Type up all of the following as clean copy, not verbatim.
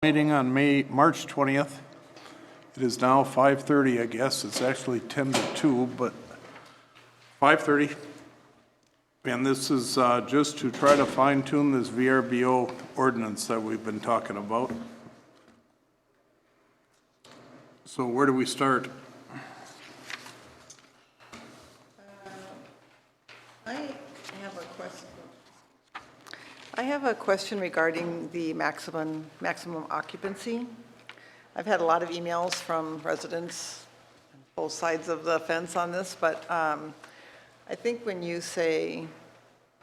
Meeting on March 20th. It is now 5:30, I guess. It's actually 10 to 2, but 5:30. And this is just to try to fine tune this VRBO ordinance that we've been talking about. So where do we start? I have a question regarding the maximum occupancy. I've had a lot of emails from residents on both sides of the fence on this, but I think when you say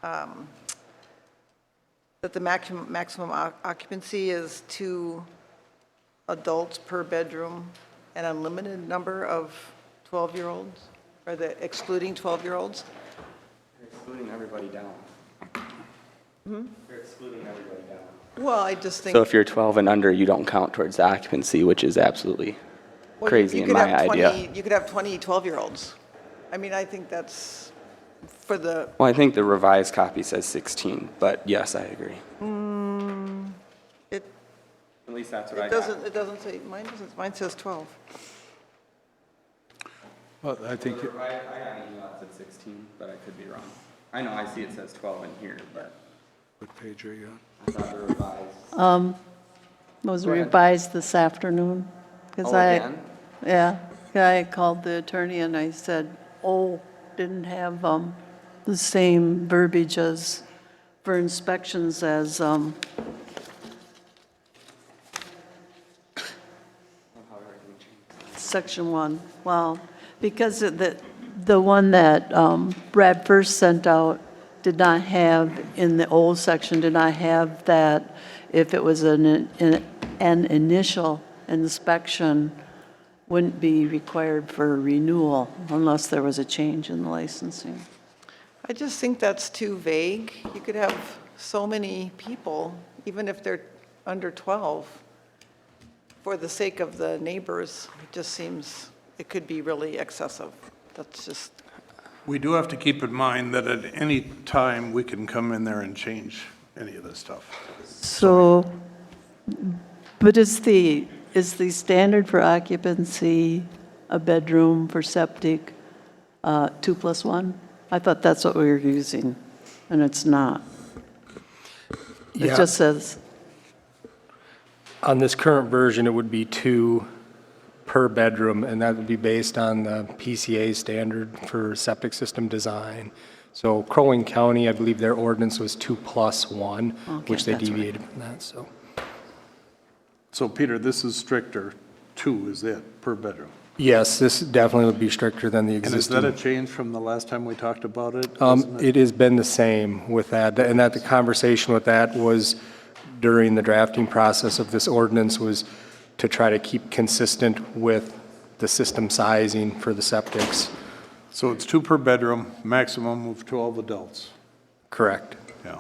that the maximum occupancy is 2 adults per bedroom and unlimited number of 12-year-olds, or excluding 12-year-olds? Excluding everybody down. They're excluding everybody down. Well, I just think. So if you're 12 and under, you don't count towards the occupancy, which is absolutely Well, crazy you in could my have idea. You could have 20 12-year-olds. I mean, I think that's for the, Well, I think the revised copy says 16, but yes, I agree. it At least that's what I it got. doesn't say, mine says 12. Well, I think, I got an email that said 16, but I could be wrong. I know, I see it says 12 in here, but what page are you on? I thought the revised. Was Go ahead. revised this afternoon. 'Cause Oh, again? Yeah, I called the attorney and I said, didn't have the same verbiage as for inspections as, section 1. Well, because the one that Brad first sent out did not have, in the old section, did not have that if it was an initial inspection, wouldn't be required for renewal unless there was a change in the licensing. I just think that's too vague. You could have so many people, even if they're under 12, for the sake of the neighbors. It just seems it could be really excessive. That's just, We do have to keep in mind that at any time, we can come in there and change any of this stuff. So, but is the standard for occupancy a bedroom for septic 2+1? I thought that's what we were using, and it's not. It just says, On this current version, it would be 2 per bedroom, and that would be based on the PCA standard for septic system design. So Crow Wing County, I believe their ordinance was 2+1, which they that's right. deviated from that, so. So Peter, this is stricter. 2 is it, per bedroom. Yes, this definitely would be stricter than the And is that a existing. change from the last time we talked about it? Wasn't It has been the same with that, and that the conversation with that was during the drafting process of this ordinance was to try to keep consistent with the system sizing for the septics. So it's 2 per bedroom, maximum of 12 adults. Correct. Yeah.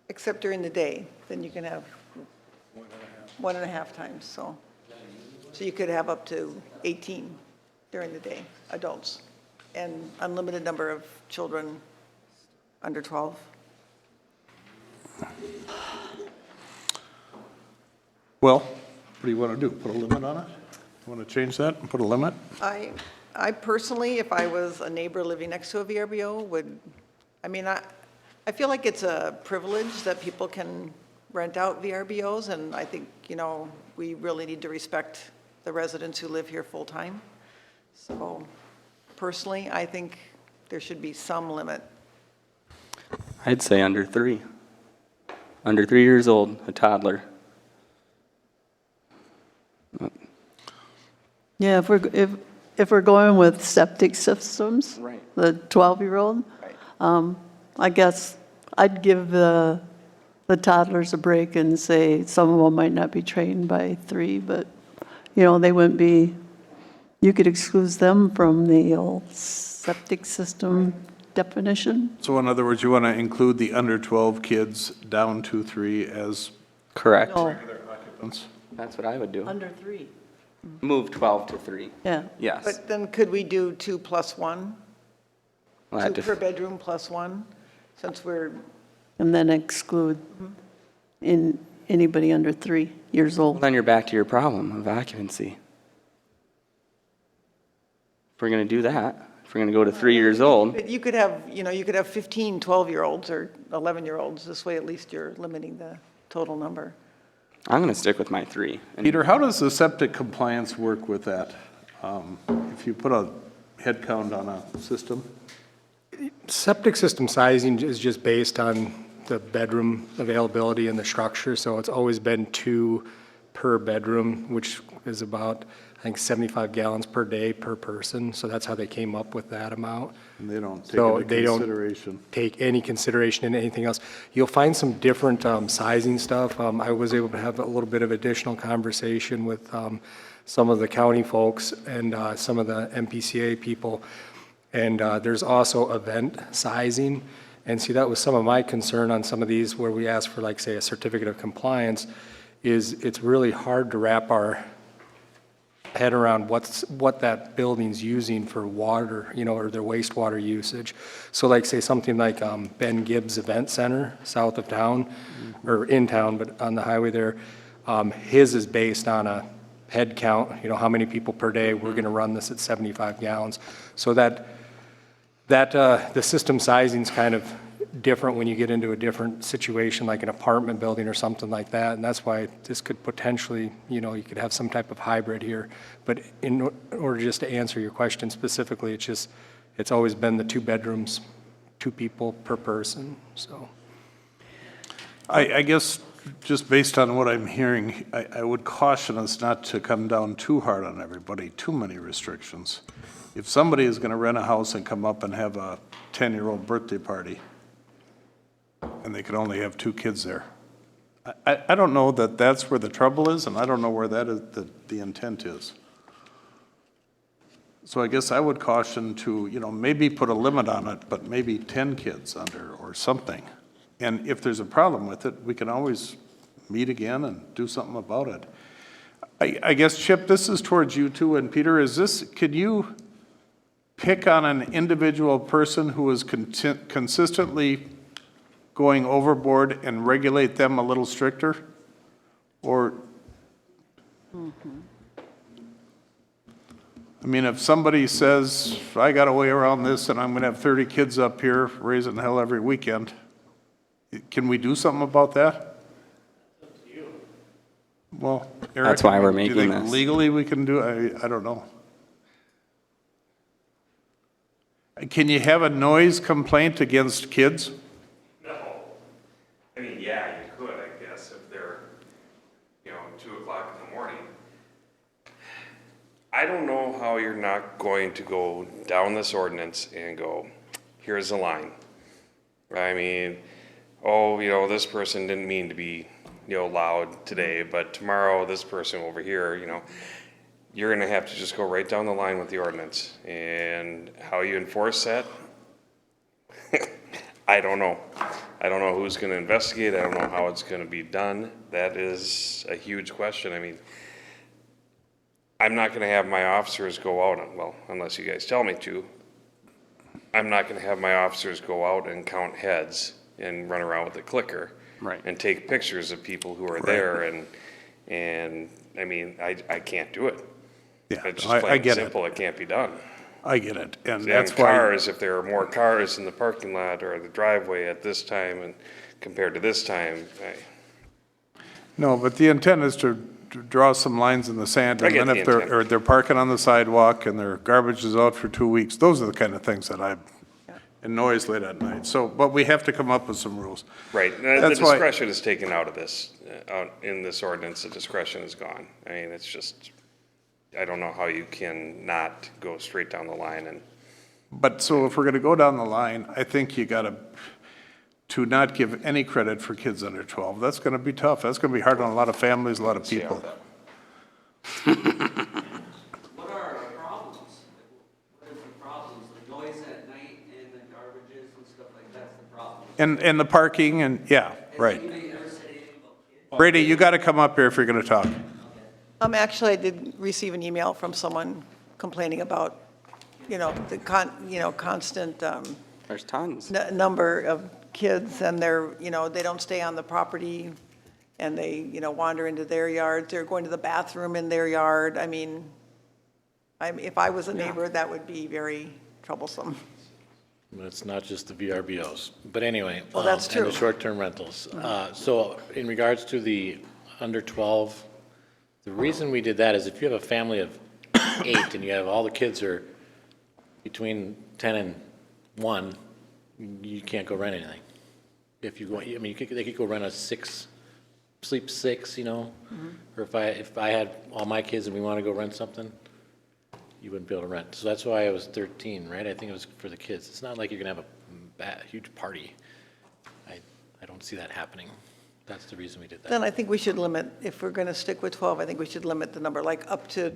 except during the day, then you can have 1.5 times, so. So you could have up to 18 during the day, adults, and unlimited number of children under 12. Well, what do you want to do? Put a limit on it? You want to change that and put a limit? I personally, if I was a neighbor living next to a VRBO, would, I mean, I feel like it's a privilege that people can rent out VRBOs, and I think, we really need to respect the residents who live here full-time. So personally, I think there should be some limit. I'd say under 3. Under 3 years old, a toddler. yeah, if we're going with septic systems, Right. the 12-year-old, I guess I'd give the toddlers a break and say some of them might not be trained by 3, but, they wouldn't be, you could exclude them from the old septic system definition. So in other words, you want to include the under 12 kids down to 3 as Correct. No, regular occupants? That's what I would do. under 3, Move 12 to 3. yeah. Yes. But then could we do 2+1? We'll have 2 to- per bedroom plus 1, since we're And then exclude in anybody under 3 years Well, old. then you're back to your problem of occupancy. If we're going to do that, if we're going to go to 3 years old, But you could have, you could have 15 12-year-olds or 11-year-olds. This way, at least you're limiting the total number. I'm going to stick with my 3. And Peter, how does the septic compliance work with that? If you put a head count on a system? Septic system sizing is just based on the bedroom availability and the structure, so it's always been 2 per bedroom, which is about, I think, 75 gallons per day per person, so that's how they came up with that amount. And they don't take So into they don't consideration. take any consideration in anything else. You'll find some different sizing stuff. I was able to have a little bit of additional conversation with some of the county folks and some of the MPCA people. And there's also event sizing. And see, that was some of my concern on some of these where we ask for, like, say, a certificate of compliance, is it's really hard to wrap our head around what that building's using for water, or their wastewater usage. So like, say, something like Ben Gibbs Event Center, south of town, or in town, but on the highway there, his is based on a head count, how many people per day, we're gonna run this at 75 gallons. So that the system sizing's kind of different when you get into a different situation, like an apartment building or something like that, and that's why this could potentially, you could have some type of hybrid here. But in order just to answer your question specifically, it's always been the 2 bedrooms, 2 people per person, so. I guess, just based on what I'm hearing, I would caution us not to come down too hard on everybody, too many restrictions. If somebody is gonna rent a house and come up and have a 10-year-old birthday party, and they could only have 2 kids there, I don't know that that's where the trouble is, and I don't know where that is, the intent is. So I guess I would caution to, maybe put a limit on it, but maybe 10 kids under or something. And if there's a problem with it, we can always meet again and do something about it. I guess, Chip, this is towards you too, and Peter, could you pick on an individual person who is consistently going overboard and regulate them a little stricter? Or, I mean, if somebody says, I got a way around this and I'm gonna have 30 kids up here raising hell every weekend, can we do something about that? Well, Eric, That's why we're do you making think this. legally we can do, I don't know. Can you have a noise complaint against kids? No. I mean, yeah, you could, I guess, if they're, 2 o'clock in the morning. I don't know how you're not going to go down this ordinance and go, here's the line. I mean, this person didn't mean to be, loud today, but tomorrow this person over here, you're gonna have to just go right down the line with the ordinance. And how you enforce that, I don't know. I don't know who's gonna investigate, I don't know how it's gonna be done. That is a huge question. I mean, I'm not gonna have my officers go out, unless you guys tell me to. I'm not gonna have my officers go out and count heads and run around with a clicker. Right. And take pictures of people who are there, and I mean, I can't do it. Yeah, It's just I plain and get it. simple, it can't be done. I get it, and And that's why, cars, if there are more cars in the parking lot or the driveway at this time and compared to this time, no, but the intent is to draw some lines in the sand, I and get then the if they're, intent. or they're parking on the sidewalk and their garbage is out for 2 weeks, those are the kind of things that and noise late at night, so, but we have to come up with some rules. right, the That's why- discretion is taken out of this, in this ordinance, the discretion is gone. I mean, it's just, I don't know how you can not go straight down the line and, But, so if we're gonna go down the line, I think you gotta, to not give any credit for kids under 12, that's gonna be tough, that's gonna be hard on a lot of families, a lot of see how people. that. What are our problems? What is the problems? The noise at night and the garbages and stuff like that's the problem. And the parking, and, yeah, right. Anybody ever said anything about kids? Brady, you gotta come up here if you're gonna talk. Actually, I did receive an email from someone complaining about, the constant there's tons. number of kids, and they're, they don't stay on the property and they, wander into their yards, they're going to the bathroom in their yard. I mean, if I was a neighbor, that would be very troublesome. But it's not just the VRBOs. But anyway. Well, that's And true. the short-term rentals. So in regards to the under 12, the reason we did that is if you have a family of 8 and you have all the kids are between 10 and 1, you can't go rent anything. If you go, I mean, they could go rent a 6, sleep 6, or if I had all my kids and we want to go rent something, you wouldn't be able to rent. So that's why I was 13, right? I think it was for the kids. It's not like you're going to have a huge party. I don't see that happening. That's the reason we did that. Then I think we should limit, if we're going to stick with 12, I think we should limit the number, like up to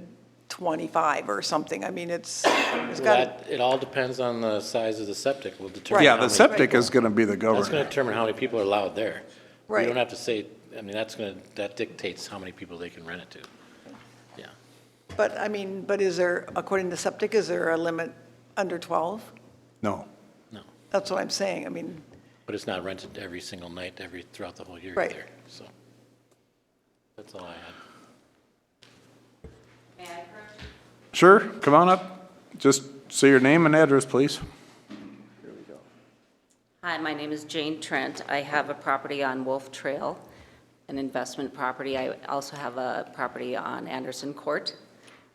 25 or something. I mean, it's got to, It all depends on the size of the septic. Will determine. Yeah, how the many septic people- is going to be the That's going to governor. determine how many people are allowed there. You Right. don't have to say, I mean, that dictates how many people they can rent it to. Yeah. but I mean, is there, according to septic, is there a limit under 12? No. No, That's what I'm saying. I mean, but it's not rented every single night, throughout the whole year Right. either, so. That's all I had. Sure, come on up. Just say your name and address, please. Hi, my name is Jane Trent. I have a property on Wolf Trail, an investment property. I also have a property on Anderson Court.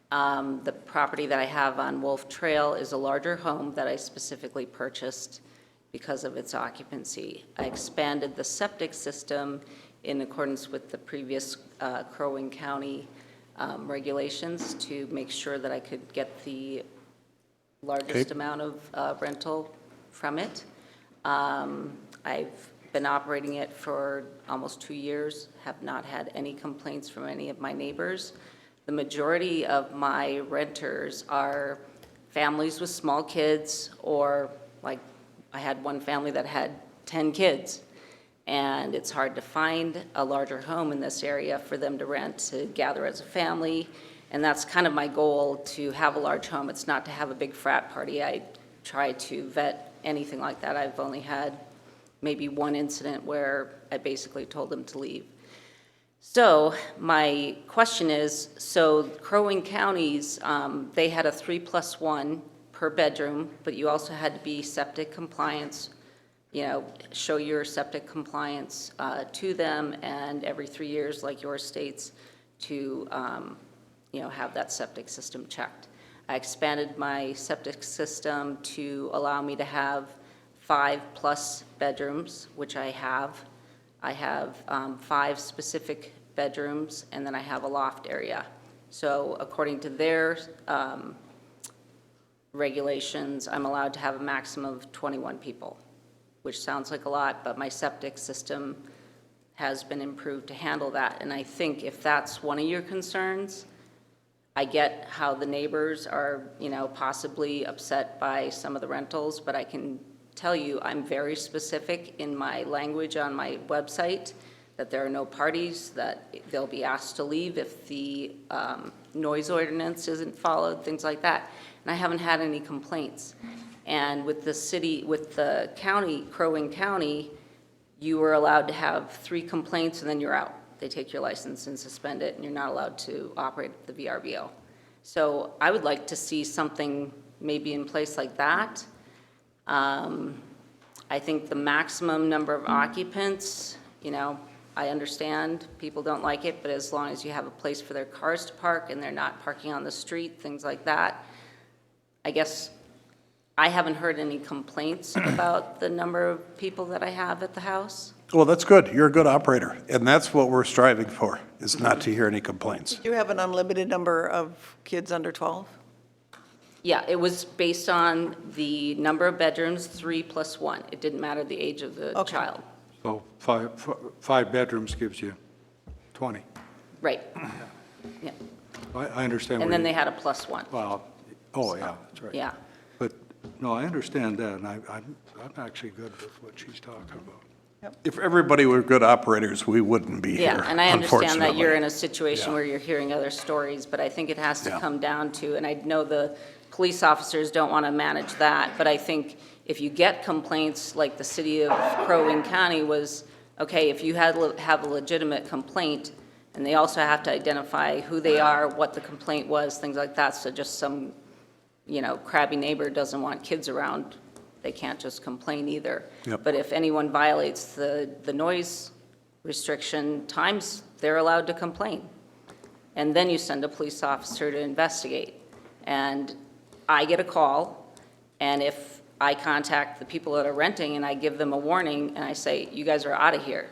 The property that I have on Wolf Trail is a larger home that I specifically purchased because of its occupancy. I expanded the septic system in accordance with the previous Crow Wing County regulations to make sure that I could get the largest amount of rental from it. I've been operating it for almost 2 years, have not had any complaints from any of my neighbors. The majority of my renters are families with small kids, or like I had one family that had 10 kids. And it's hard to find a larger home in this area for them to rent, to gather as a family. And that's kind of my goal, to have a large home. It's not to have a big frat party. I try to vet anything like that. I've only had maybe one incident where I basically told them to leave. So my question is, so Crow Wing counties, they had a 3+1 per bedroom, but you also had to be septic compliance, show your septic compliance to them, and every 3 years, like yours states, to have that septic system checked. I expanded my septic system to allow me to have 5+ bedrooms, which I have. I have 5 specific bedrooms, and then I have a loft area. So according to their regulations, I'm allowed to have a maximum of 21 people, which sounds like a lot, but my septic system has been improved to handle that. And I think if that's one of your concerns, I get how the neighbors are, possibly upset by some of the rentals, but I can tell you I'm very specific in my language on my website that there are no parties, that they'll be asked to leave if the noise ordinance isn't followed, things like that. And I haven't had any complaints. And with the county, Crow Wing County, you were allowed to have 3 complaints and then you're out. They take your license and suspend it, and you're not allowed to operate the VRBO. So I would like to see something maybe in place like that. I think the maximum number of occupants, I understand people don't like it, but as long as you have a place for their cars to park and they're not parking on the street, things like that. I guess I haven't heard any complaints about the number of people that I have at the house. Well, that's good. You're a good operator, and that's what we're striving for, is not to hear any complaints. do you have an unlimited number of kids under 12? Yeah, it was based on the number of bedrooms, 3+1. It didn't matter the age of the Okay. child. So five bedrooms gives you 20. Right. Yeah. I understand. And where then you- they had a +1. Well, oh, yeah, that's right. Yeah. But, no, I understand that, and I'm actually good with what she's talking about. If everybody were good operators, we wouldn't be here, Yeah, and I understand that you're in unfortunately. a situation Yeah. where you're hearing other stories, but I think it has to Yeah. come down to, and I know the police officers don't want to manage that, but I think if you get complaints, like the city of Crow Wing County was Okay, if you have a legitimate complaint, and they also have to identify who they are, what the complaint was, things like that, so just some, crabby neighbor doesn't want kids around, they can't just complain either. Yep. But if anyone violates the noise restriction times, they're allowed to complain. And then you send a police officer to investigate. And I get a call, and if I contact the people that are renting and I give them a warning and I say, you guys are out of here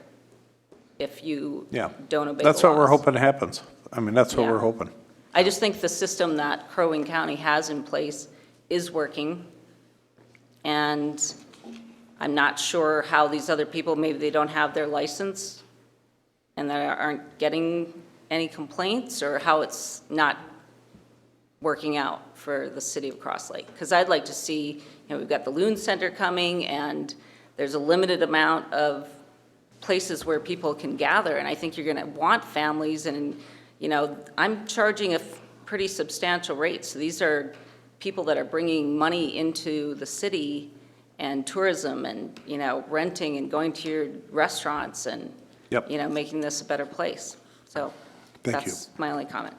if you Yeah. don't obey the laws. That's what we're hoping happens. I mean, that's what Yeah. we're hoping. I just think the system that Crow Wing County has in place is working. And I'm not sure how these other people, maybe they don't have their license and they aren't getting any complaints, or how it's not working out for the city of Cross Lake. Because I'd like to see, we've got the Loon Center coming, and there's a limited amount of places where people can gather, and I think you're going to want families, and, I'm charging a pretty substantial rate. So these are people that are bringing money into the city and tourism and, renting and going to your restaurants and, Yep. making this a better place. So Thank you. that's my only comment.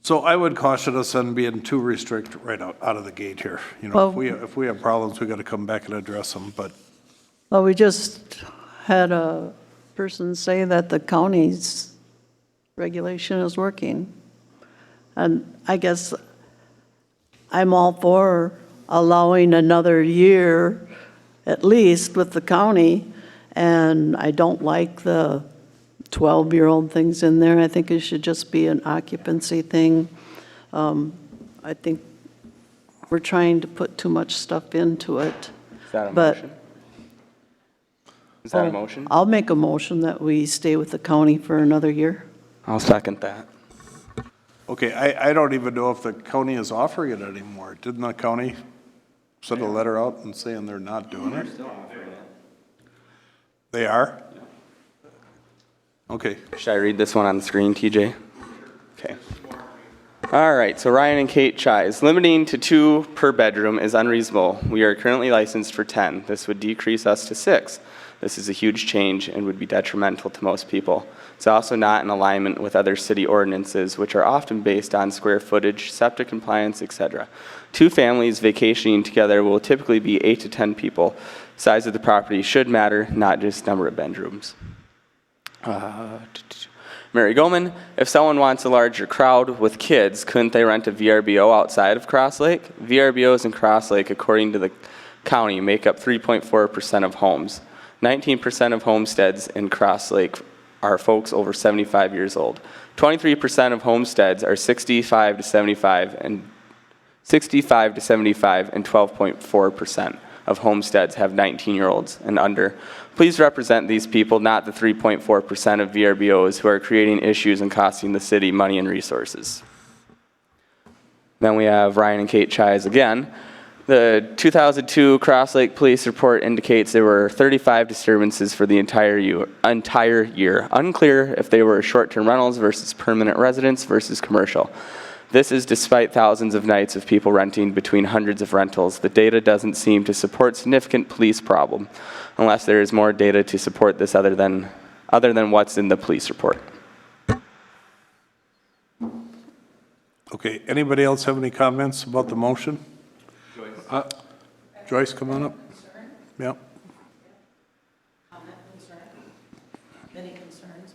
So I would caution us on being too strict right out of the gate here. Well- If we have problems, we got to come back and address them, but Well, we just had a person say that the county's regulation is working. And I guess I'm all for allowing another year at least with the county, and I don't like the 12-year-old things in there. I think it should just be an occupancy thing. I think we're trying to put too much stuff into it. Is that a But- motion? Is that a motion? I'll make a motion that we stay with the county for another year. I'll second that. okay, I don't even know if the county is offering it anymore. Didn't the county send a letter out and saying they're not doing it? They are? Okay. Should I read this one on the screen, TJ? Okay. All right, so Ryan and Kate Chais. Limiting to 2 per bedroom is unreasonable. We are currently licensed for 10. This would decrease us to 6. This is a huge change and would be detrimental to most people. It's also not in alignment with other city ordinances, which are often based on square footage, septic compliance, etc. 2 families vacationing together will typically be 8 to 10 people. Size of the property should matter, not just number of bedrooms. Mary Goldman, if someone wants a larger crowd with kids, couldn't they rent a VRBO outside of Cross Lake? VRBOs in Cross Lake, according to the county, make up 3.4% of homes. 19% of homesteads in Cross Lake are folks over 75 years old. 23% of homesteads are 65 to 75, and 12.4% of homesteads have 19-year-olds and under. Please represent these people, not the 3.4% of VRBOs who are creating issues and costing the city money and resources. Then we have Ryan and Kate Chais again. The 2002 Cross Lake Police report indicates there were 35 disturbances for the entire year. Unclear if they were short-term rentals versus permanent residents versus commercial. This is despite thousands of nights of people renting between hundreds of rentals. The data doesn't seem to support significant police problem, unless there is more data to support this other than what's in the police report. Okay, anybody else have any comments about the motion? Joyce, come on up. Yeah. Many concerns,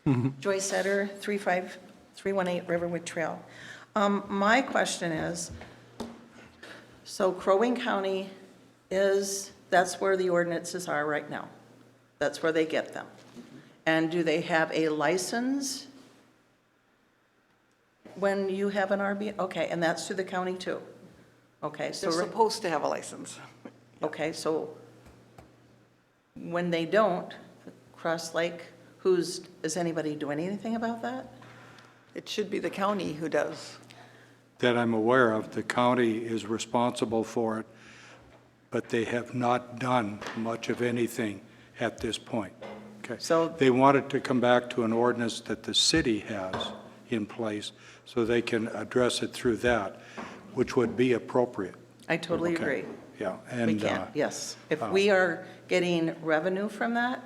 but. Joyce Setter, 35318 Riverwood Trail. My question is, so Crow Wing County that's where the ordinances are right now. That's where they get them. And do they have a license when you have an RV? Okay, and that's to the county too? Okay, so. They're supposed to have a license. Okay, so when they don't, Cross Lake, is anybody doing anything about that? It should be the county who does. That I'm aware of, the county is responsible for it, but they have not done much of anything at this point. Okay. So- They wanted to come back to an ordinance that the city has in place so they can address it through that, which would be appropriate. I totally Okay. agree. Yeah, We and, can't, yes. If we are getting revenue from that,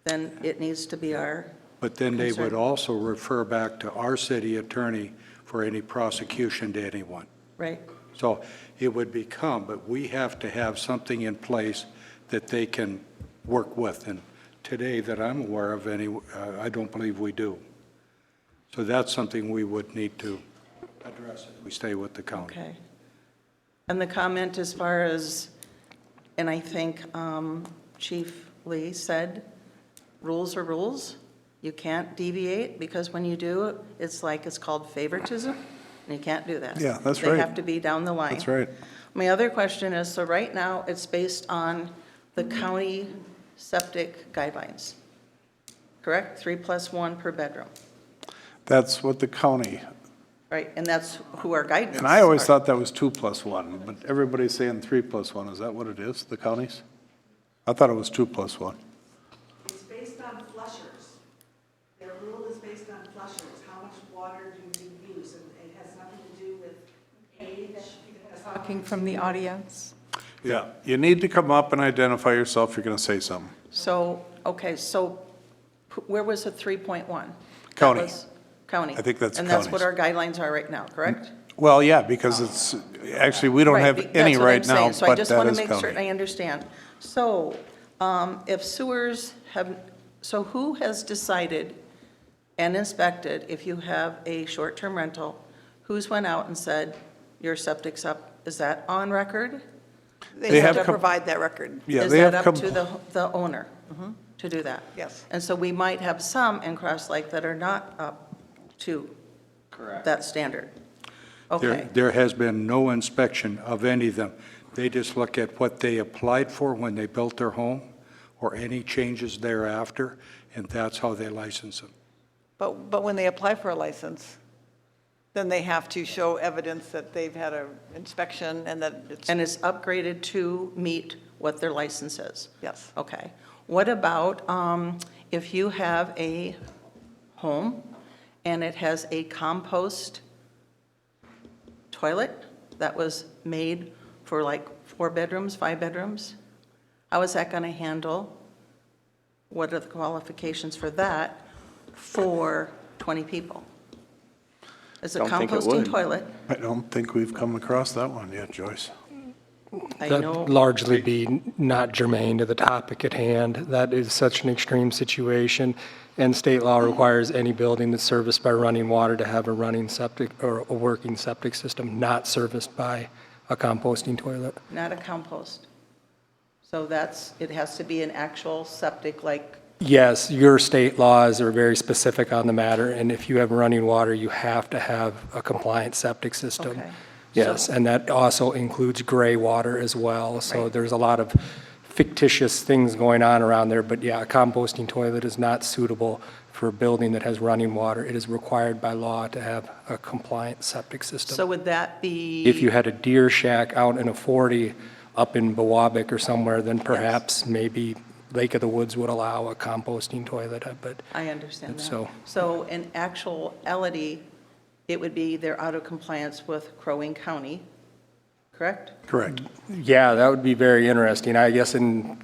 then it needs to be our, but then they would concern. also refer back to our city attorney for any prosecution to anyone. right? So it would become, but we have to have something in place that they can work with. And today that I'm aware of I don't believe we do. So that's something we would need to address if we stay with the county. Okay. And the comment as far as, and I think Chief Lee said, rules are rules. You can't deviate, because when you do, it's called favoritism, and you can't do that. Yeah, that's They right. have to be down the line. That's right. My other question is, so right now, it's based on the county septic guidelines, correct? 3+1 per bedroom, That's what the county, right? And that's who our guidance. and I always are. thought that was 2+1, but everybody's saying 3+1. Is that what it is, the counties? I thought it was 2+1. It's based on flushers. Their rule is based on flushers. How much water do you use? And it has nothing to do with age. Talking from the audience. Yeah, you need to come up and identify yourself if you're going to say something. So, okay, so where was the 3.1? That County. was County. I think that's And that's what counties. our guidelines are right now, correct? Well, yeah, because it's, actually, we don't Right, have that's any what I'm right now, saying. So I but just that want to is make certain I county. understand. So if sewers have, so who has decided and inspected if you have a short-term rental? Who's went out and said, your septic's up? Is that on record? They have to come- provide that record. Yeah, Is they that have up come, to the owner to do that? Yes. And so we might have some in Cross Lake that are not up to that standard. Okay, There has been no inspection of any of them. They just look at what they applied for when they built their home or any changes thereafter, and that's how they license them. But when they apply for a license, then they have to show evidence that they've had an inspection and that it's, and it's upgraded to meet what their license is? yes. Okay. What about if you have a home and it has a compost toilet that was made for like 4 bedrooms, 5 bedrooms? How is that going to handle? What are the qualifications for that for 20 people? It's a Don't think it composting would. toilet. I don't think we've come across that one yet, Joyce. I That know, largely be not germane to the topic at hand. That is such an extreme situation, and state law requires any building that's serviced by running water to have a running septic or a working septic system, not serviced by a composting toilet. not a compost. So that's, it has to be an actual septic, like, Yes, your state laws are very specific on the matter, and if you have running water, you have to have a compliant septic system. Okay. Yes, and that also includes gray water as well, so Right. there's a lot of fictitious things going on around there, but yeah, a composting toilet is not suitable for a building that has running water. It is required by law to have a compliant septic system. so would that be? If you had a deer shack out in a 40 up in Bewabic or somewhere, then perhaps maybe Lake of the Woods would allow a composting toilet, but I understand that. So- So in actuality, it would be they're out of compliance with Crow Wing County, correct? Correct. yeah, that would be very interesting. I guess in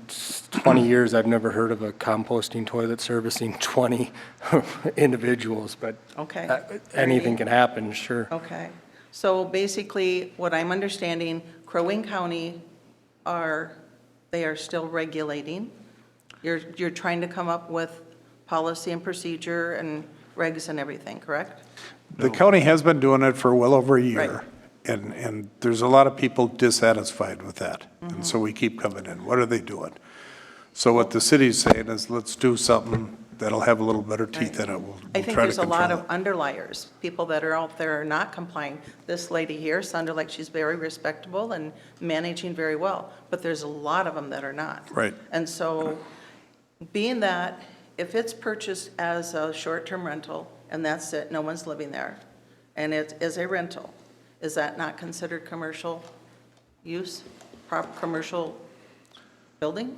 20 years, I've never heard of a composting toilet servicing 20 individuals, but Okay. anything can happen, sure. Okay. So basically, what I'm understanding, Crow Wing County they are still regulating. You're trying to come up with policy and procedure and regs and everything, correct? The county has been doing it for well over a Right. year, and there's a lot of people dissatisfied with that. Mm-hmm. And so we keep coming in, what are they doing? So what the city's saying is, let's do something that'll have a little better teeth in it. We'll I think try to there's a lot control of it. underliers, people that are out there are not complying. This lady here sounded like she's very respectable and managing very well, but there's a lot of them that are not. Right. And so, being that, if it's purchased as a short-term rental, and that's it, no one's living there, and it is a rental, is that not considered commercial use, commercial building?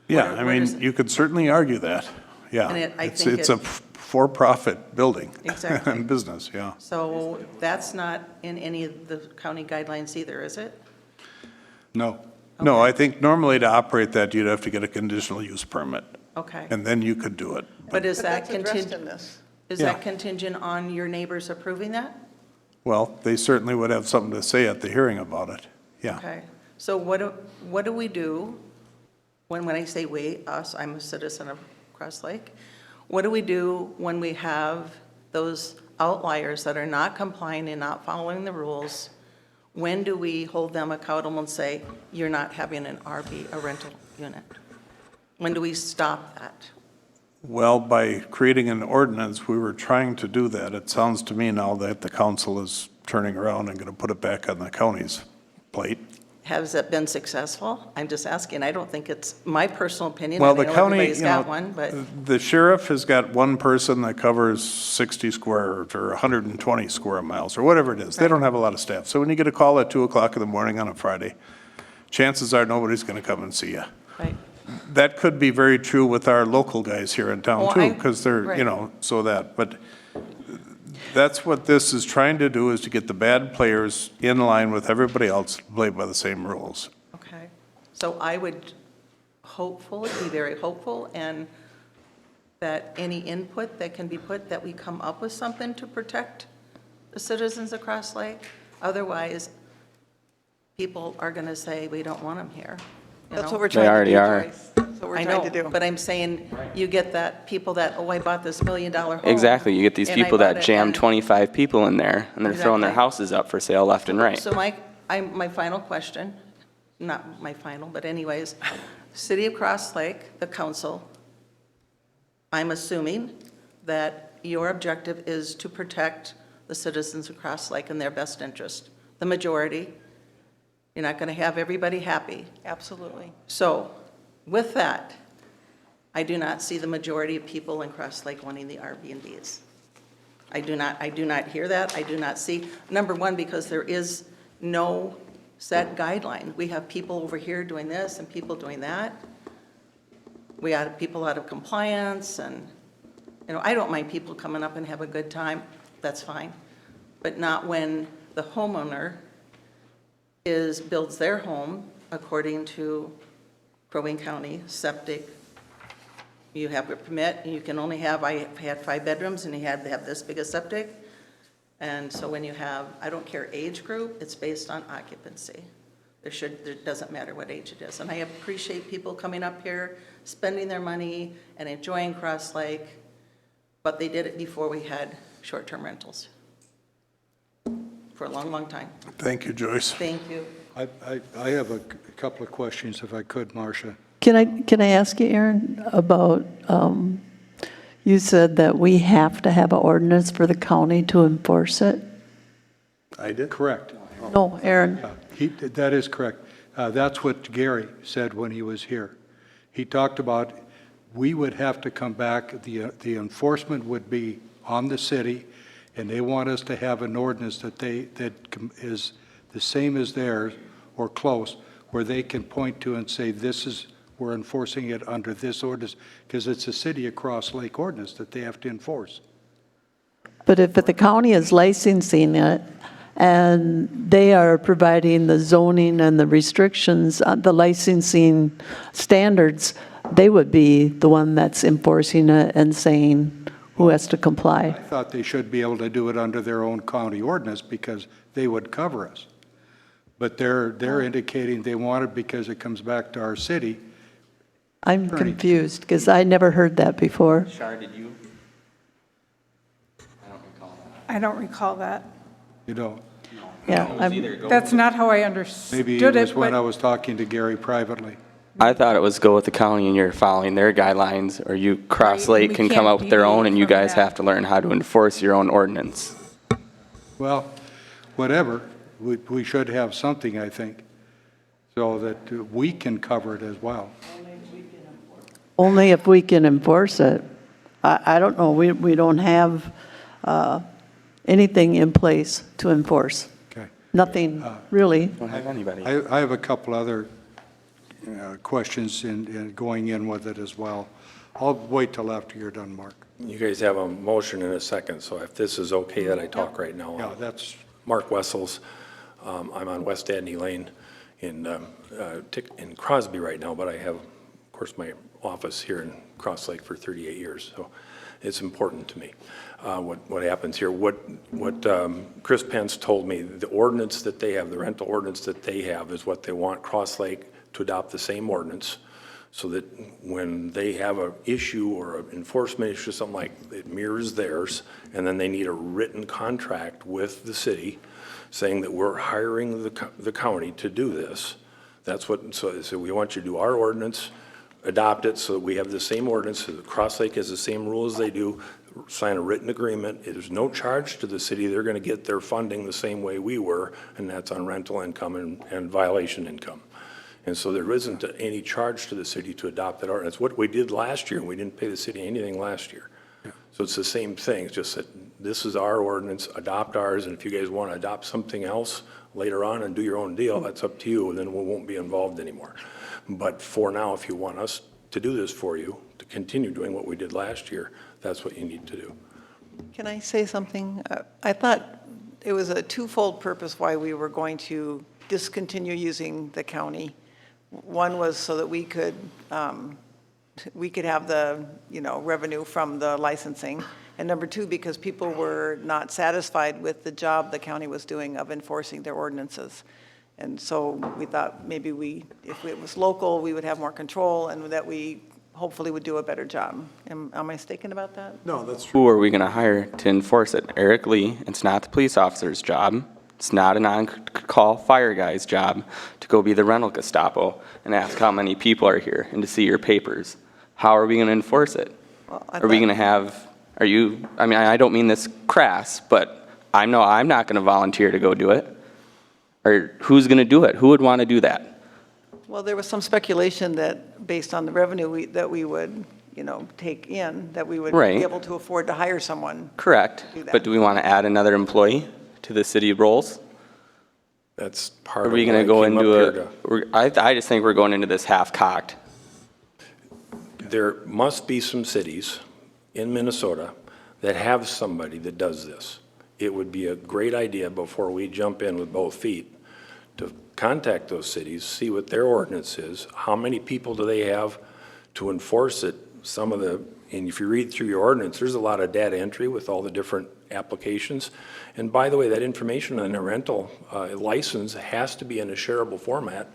Yeah, I where does mean, it- you could certainly argue that, yeah. And I It's think it's a it- for-profit building. Exactly. And business, yeah. So that's not in any of the county guidelines either, is it? No. No, I think normally to operate that, you'd have to get a conditional use permit, Okay. and then you could do it. But is But that that's addressed contingent, in this. is Yeah. that contingent on your neighbors approving that? Well, they certainly would have something to say at the hearing about it, yeah. Okay. So what do we do, when I say we, us, I'm a citizen of Cross Lake, what do we do when we have those outliers that are not complying and not following the rules? When do we hold them accountable and say, you're not having an RV, a rental unit? When do we stop that? Well, by creating an ordinance, we were trying to do that. It sounds to me now that the council is turning around and going to put it back on the county's plate. Has it been successful? I'm just asking. I don't think it's my personal opinion. Well, and I the know county, everybody's you know, got one, but the sheriff has got one person that covers 60 square or 120 square miles, or whatever it is. They don't have a lot of staff. So when you get a call at 2 o'clock in the morning on a Friday, chances are nobody's going to come and see you. right. That could be very true with our local guys here in town Well, too, because they're, right. you know, so that, but that's what this is trying to do, is to get the bad players in line with everybody else, play by the same rules. Okay. So I would be very hopeful, and that any input that can be put, that we come up with something to protect the citizens of Cross Lake. Otherwise, people are going to say, we don't want them here. you That's know? what we're trying to do, already are. Joyce. That's what we're I trying know, to do. but I'm saying, you get that, people that, oh, I bought this $1 million home. Exactly. You get these and I people bought that it, jam and- 25 people in there, and they're throwing their Exactly. houses up for sale left and right. So my final question, not my final, but anyways, City of Cross Lake, the council, I'm assuming that your objective is to protect the citizens of Cross Lake in their best interest, the majority. You're not going to have everybody happy. Absolutely. So with that, I do not see the majority of people in Cross Lake wanting the Airbnbs. I do not hear that. I do not see, number one, because there is no set guideline. We have people over here doing this and people doing that. We have people out of compliance, and, you know, I don't mind people coming up and have a good time. That's fine. But not when the homeowner builds their home according to Crow Wing County septic. You have a permit, and you can only have, I had 5 bedrooms, and you had to have this big a septic. And so when you have, I don't care age group, it's based on occupancy. It doesn't matter what age it is. And I appreciate people coming up here, spending their money and enjoying Cross Lake, but they did it before we had short-term rentals for a long, long time. Thank you, Joyce. Thank you. I have a couple of questions, if I could, Marcia. Can I ask you, Aaron, about, you said that we have to have an ordinance for the county to enforce it? I did? Correct. No, Aaron, That is correct. That's what Gary said when he was here. He talked about, we would have to come back, the enforcement would be on the city, and they want us to have an ordinance that is the same as theirs, or close, where they can point to and say, we're enforcing it under this ordinance, because it's a City of Cross Lake ordinance that they have to enforce. but if the county is licensing it and they are providing the zoning and the restrictions, the licensing standards, they would be the one that's enforcing it and saying who has to comply. I thought they should be able to do it under their own county ordinance because they would cover us. But they're indicating they want it because it comes back to our city. I'm confused because I never heard that before. Shar, did you? I don't recall that. You know, Yeah, That's not how I understood maybe it, it was when I but was talking to Gary privately. I thought it was go with the county and you're following their guidelines, or you, Cross Right, Lake we can come can't up with their own, deviate and you from guys that. have to learn how to enforce your own ordinance. Well, whatever, we should have something, I think, so that we can cover it as well. only if we can enforce it. I don't know, we don't have anything in place to enforce. Okay. Nothing, really. Don't have anybody. I have a couple other questions in going in with it as well. I'll wait till after you're done, Mark. You guys have a motion and a second, so if this is okay that I talk right now. Yeah, that's, Mark Wessels, I'm on West Adney Lane, in Crosby right now, but I have, of course, my office here in Cross Lake for 38 years, so it's important to me what happens here. What Chris Pence told me, the ordinance that they have, the rental ordinance that they have is what they want Cross Lake to adopt the same ordinance, so that when they have an issue or an enforcement issue, something like it mirrors theirs, and then they need a written contract with the city saying that we're hiring the county to do this. That's what, so we want you to do our ordinance, adopt it so that we have the same ordinance, so that Cross Lake has the same rules they do, sign a written agreement. There's no charge to the city. They're going to get their funding the same way we were, and that's on rental income and violation income. And so there isn't any charge to the city to adopt that ordinance. What we did last year, we didn't pay the city anything last year. So it's the same thing, it's just that this is our ordinance, adopt ours, and if you guys want to adopt something else later on and do your own deal, that's up to you, and then we won't be involved anymore. But for now, if you want us to do this for you, to continue doing what we did last year, that's what you need to do. Can I say something? I thought it was a twofold purpose why we were going to discontinue using the county. One was so that we could have the, revenue from the licensing. And number two, because people were not satisfied with the job the county was doing of enforcing their ordinances. And so we thought maybe if it was local, we would have more control and that we hopefully would do a better job. Am I mistaken about that? No, that's true. Who are we going to hire to enforce it? Eric Lee, it's not the police officer's job. It's not an on-call fire guy's job to go be the rental Gestapo and ask how many people are here and to see your papers. How are we going to enforce it? Well, Are we going to have, I don't mean this crass, but I'm not going to volunteer to go do it. Or who's going to do it? Who would want to do that? Well, there was some speculation that based on the revenue that we would, take in, that we would Right. be able to afford to hire someone. Correct. Do that. But do we want to add another employee to the city rolls? That's part Are of we why going I to go came up into here to- I just think we're going into this half-cocked. There must be some cities in Minnesota that have somebody that does this. It would be a great idea before we jump in with both feet to contact those cities, see what their ordinance is, how many people do they have to enforce it. And if you read through your ordinance, there's a lot of data entry with all the different applications. And by the way, that information on a rental license has to be in a shareable format.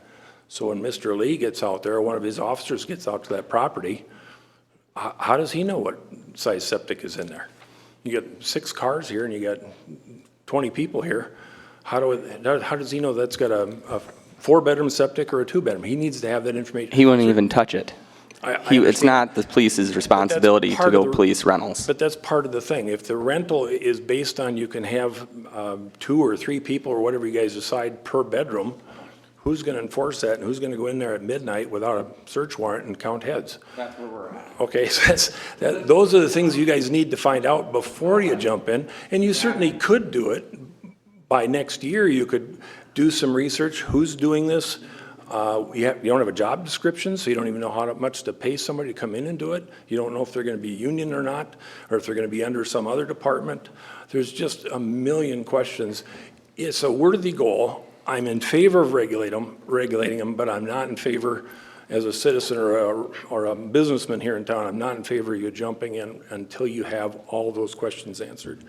So when Mr. Lee gets out there, or one of his officers gets out to that property, how does he know what size septic is in there? You got 6 cars here and you got 20 people here. How does he know that's got a 4-bedroom septic or a 2-bedroom? He needs to have that information. He wouldn't even touch it. It's understand. not the police's responsibility to part of go the- police rentals. But that's part of the thing. If the rental is based on you can have 2 or 3 people or whatever you guys decide per bedroom, who's going to enforce that and who's going to go in there at midnight without a search warrant and count heads? That's where we're at. Okay, so those are the things you guys need to find out before you jump in. And you certainly could do it. By next year, you could do some research. Who's doing this? You don't have a job description, so you don't even know how much to pay somebody to come in and do it. You don't know if they're going to be union or not, or if they're going to be under some other department. There's just a million questions. It's a worthy goal. I'm in favor of regulating them, but I'm not in favor, as a citizen or a businessman here in town, I'm not in favor of you jumping in until you have all those questions answered.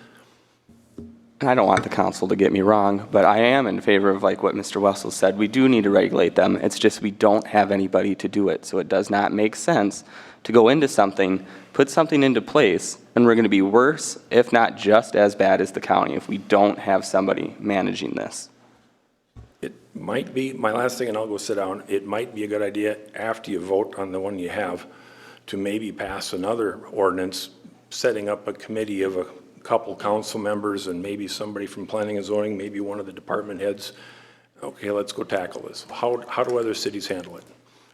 And I don't want the council to get me wrong, but I am in favor of, like what Mr. Wessel said, we do need to regulate them. It's just we don't have anybody to do it. So it does not make sense to go into something, put something into place, and we're going to be worse, if not just as bad as the county, if we don't have somebody managing this. It might be, my last thing, and I'll go sit down, it might be a good idea after you vote on the one you have to maybe pass another ordinance, setting up a committee of a couple council members and maybe somebody from planning and zoning, maybe one of the department heads. Okay, let's go tackle this. How do other cities handle it?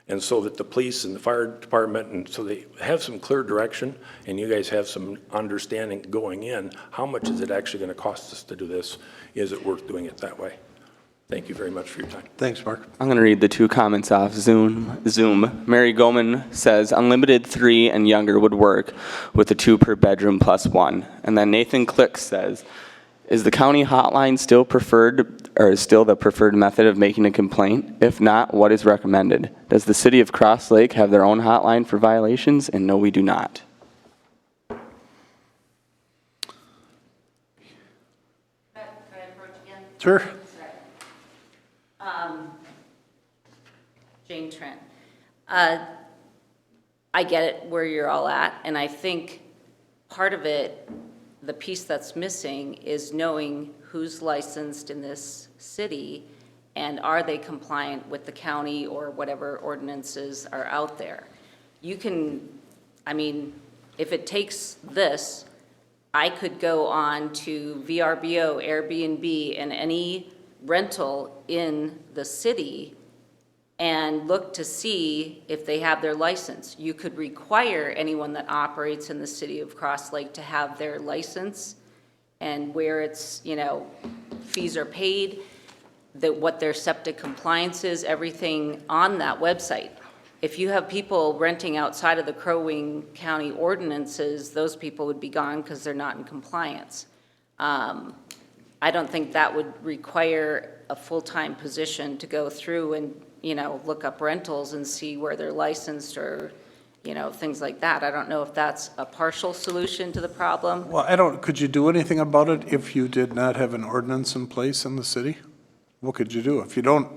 And so that the police and the fire department, and so they have some clear direction and you guys have some understanding going in, how much is it actually going to cost us to do this? Is it worth doing it that way? Thank you very much for your time. Thanks, Mark. I'm going to read the 2 comments off Zoom. Mary Goman says, unlimited 3 and younger would work with a 2 per bedroom plus 1. And then Nathan Click says, Is the county hotline still preferred, or is still the preferred method of making a complaint? If not, what is recommended? Does the city of Cross Lake have their own hotline for violations? And no, we do not. Sure. Jane Trent. I get it where you're all at, and I think part of it, the piece that's missing is knowing who's licensed in this city and are they compliant with the county or whatever ordinances are out there. You can, I mean, if it takes this, I could go on to VRBO, Airbnb, and any rental in the city and look to see if they have their license. You could require anyone that operates in the city of Cross Lake to have their license and where it's, you know, fees are paid, that what their septic compliance is, everything on that website. If you have people renting outside of the Crow Wing County ordinances, those people would be gone because they're not in compliance. I don't think that would require a full-time position to go through and, you know, look up rentals and see where they're licensed or, you know, things like that. I don't know if that's a partial solution to the problem. Well, could you do anything about it if you did not have an ordinance in place in the city? What could you do? If you don't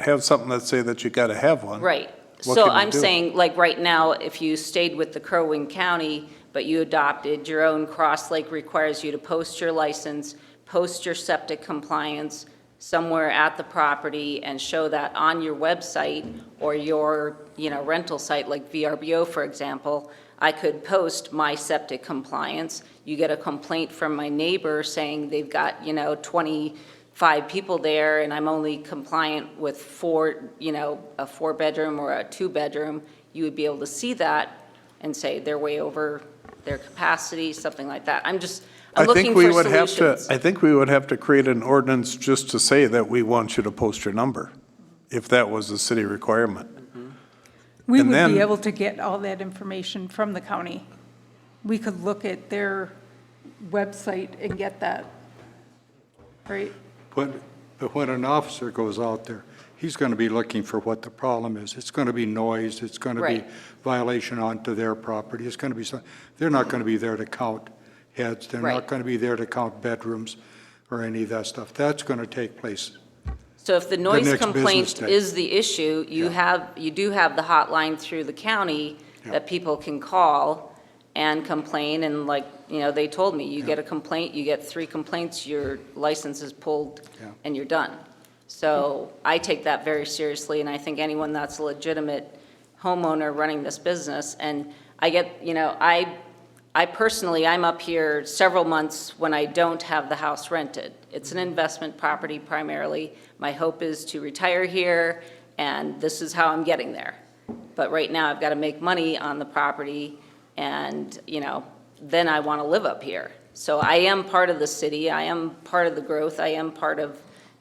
have something that say that you gotta have one? Right. What So can you I'm do? saying, like, right now, if you stayed with the Crow Wing County, but you adopted your own, Cross Lake requires you to post your license, post your septic compliance somewhere at the property and show that on your website or your, you know, rental site, like VRBO, for example. I could post my septic compliance. You get a complaint from my neighbor saying they've got, you know, 25 people there and I'm only compliant with four, you know, a 4-bedroom or a 2-bedroom. You would be able to see that and say they're way over their capacity, something like that. I'm looking for solutions. I think we would have to create an ordinance just to say that we want you to post your number, if that was a city requirement. We And would then- be able to get all that information from the county. We could look at their website and get that, right? But when an officer goes out there, he's going to be looking for what the problem is. It's going to be noise, it's going to be Right. violation onto their property, it's going to be, they're not going to be there to count heads, they're Right. not going to be there to count bedrooms or any of that stuff. That's going to take place. So if the noise next business complaint day. is the issue, you do have the hotline through the county that people can call and complain, and like, you know, they told me, you get a complaint, you get 3 complaints, your license is pulled, and you're done. So I take that very seriously, and I think anyone that's a legitimate homeowner running this business, and I get, you know, I personally, I'm up here several months when I don't have the house rented. It's an investment property primarily. My hope is to retire here, and this is how I'm getting there. But right now, I've got to make money on the property, and, you know, then I want to live up here. So I am part of the city, I am part of the growth, I am part of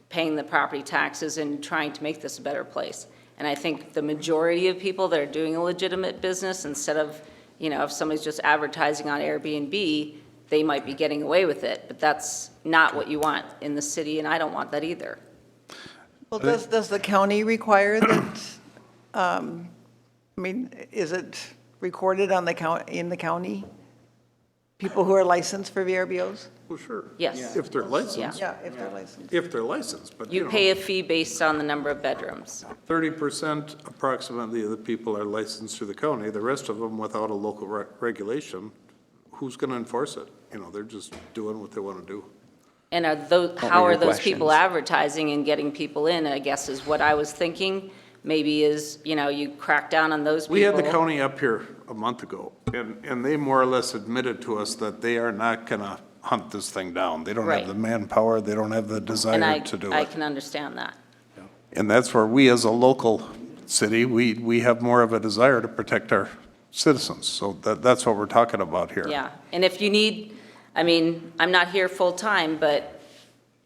paying the property taxes and trying to make this a better place. And I think the majority of people that are doing a legitimate business, instead of, you know, if somebody's just advertising on Airbnb, they might be getting away with it, but that's not what you want in the city, and I don't want that either. Well, does the county require that, I mean, is it recorded on in the county? People who are licensed for VRBOs? Well, sure. Yes. If they're licensed. Yeah, if they're licensed. If they're licensed, but You pay a fee based on the number of bedrooms. 30% approximately of the people are licensed through the county, the rest of them without a local regulation. Who's going to enforce it? You know, they're just doing what they want to do. And how are those people advertising and getting people in, I guess is what I was thinking. Maybe is, you know, you crack down on those people. We had the county up here a month ago, and they more or less admitted to us that they are not going to hunt this thing down. They don't Right. have the manpower, they don't have the And desire to do I it. can understand that. And that's where we, as a local city, we have more of a desire to protect our citizens. So that's what we're talking about here. Yeah, and if you need, I mean, I'm not here full-time, but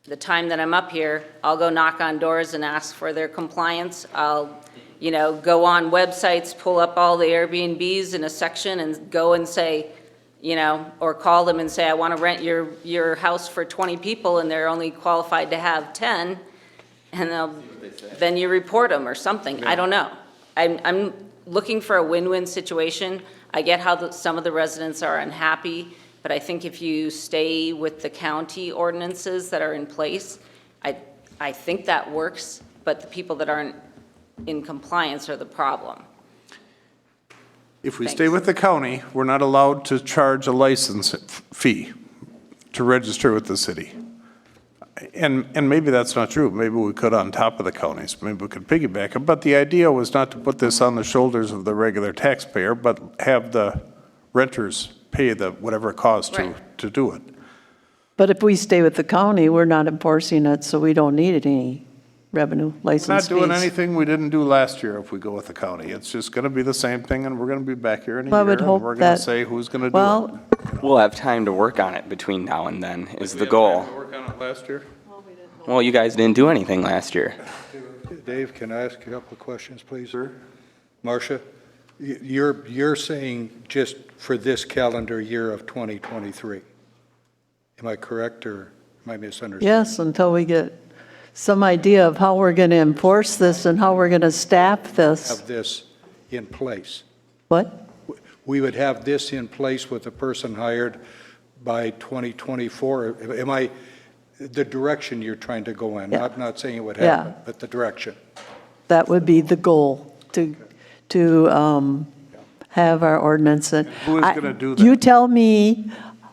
the time that I'm up here, I'll go knock on doors and ask for their compliance. I'll, you know, go on websites, pull up all the Airbnbs in a section and go and say, you know, or call them and say, I want to rent your house for 20 people, and they're only qualified to have 10, and then you report them or something. I don't know. I'm looking for a win-win situation. I get how some of the residents are unhappy, but I think if you stay with the county ordinances that are in place, I think that works, but the people that aren't in compliance are the problem. If we Thanks. stay with the county, we're not allowed to charge a license fee to register with the city. And maybe that's not true. Maybe we could on top of the counties. Maybe we could piggyback it. But the idea was not to put this on the shoulders of the regular taxpayer, but have the renters pay whatever it costs Right. to do it. But if we stay with the county, we're not enforcing it, so we don't need any revenue license Not fees. doing anything we didn't do last year if we go with the county. It's just going to be the same thing, and we're going to be back here in a Well, I year, would and hope we're going that- to say who's going to do Well, it. We'll have time to work on it between now and then, is the goal. Work on it last year? Well, you guys didn't do anything last year. Dave, can I ask a couple of questions, please? Sure. Marcia, you're saying just for this calendar year of 2023? Am I correct, or am I misunderstanding? yes, until we get some idea of how we're going to enforce this and how we're going to staff this. Have this in place? What? We would have this in place with a person hired by 2024? Am I, the direction you're trying to go in? Yeah. I'm not saying it would Yeah. happen, but the direction. That would be the goal, to have our ordinance. Who is gonna do that? You tell me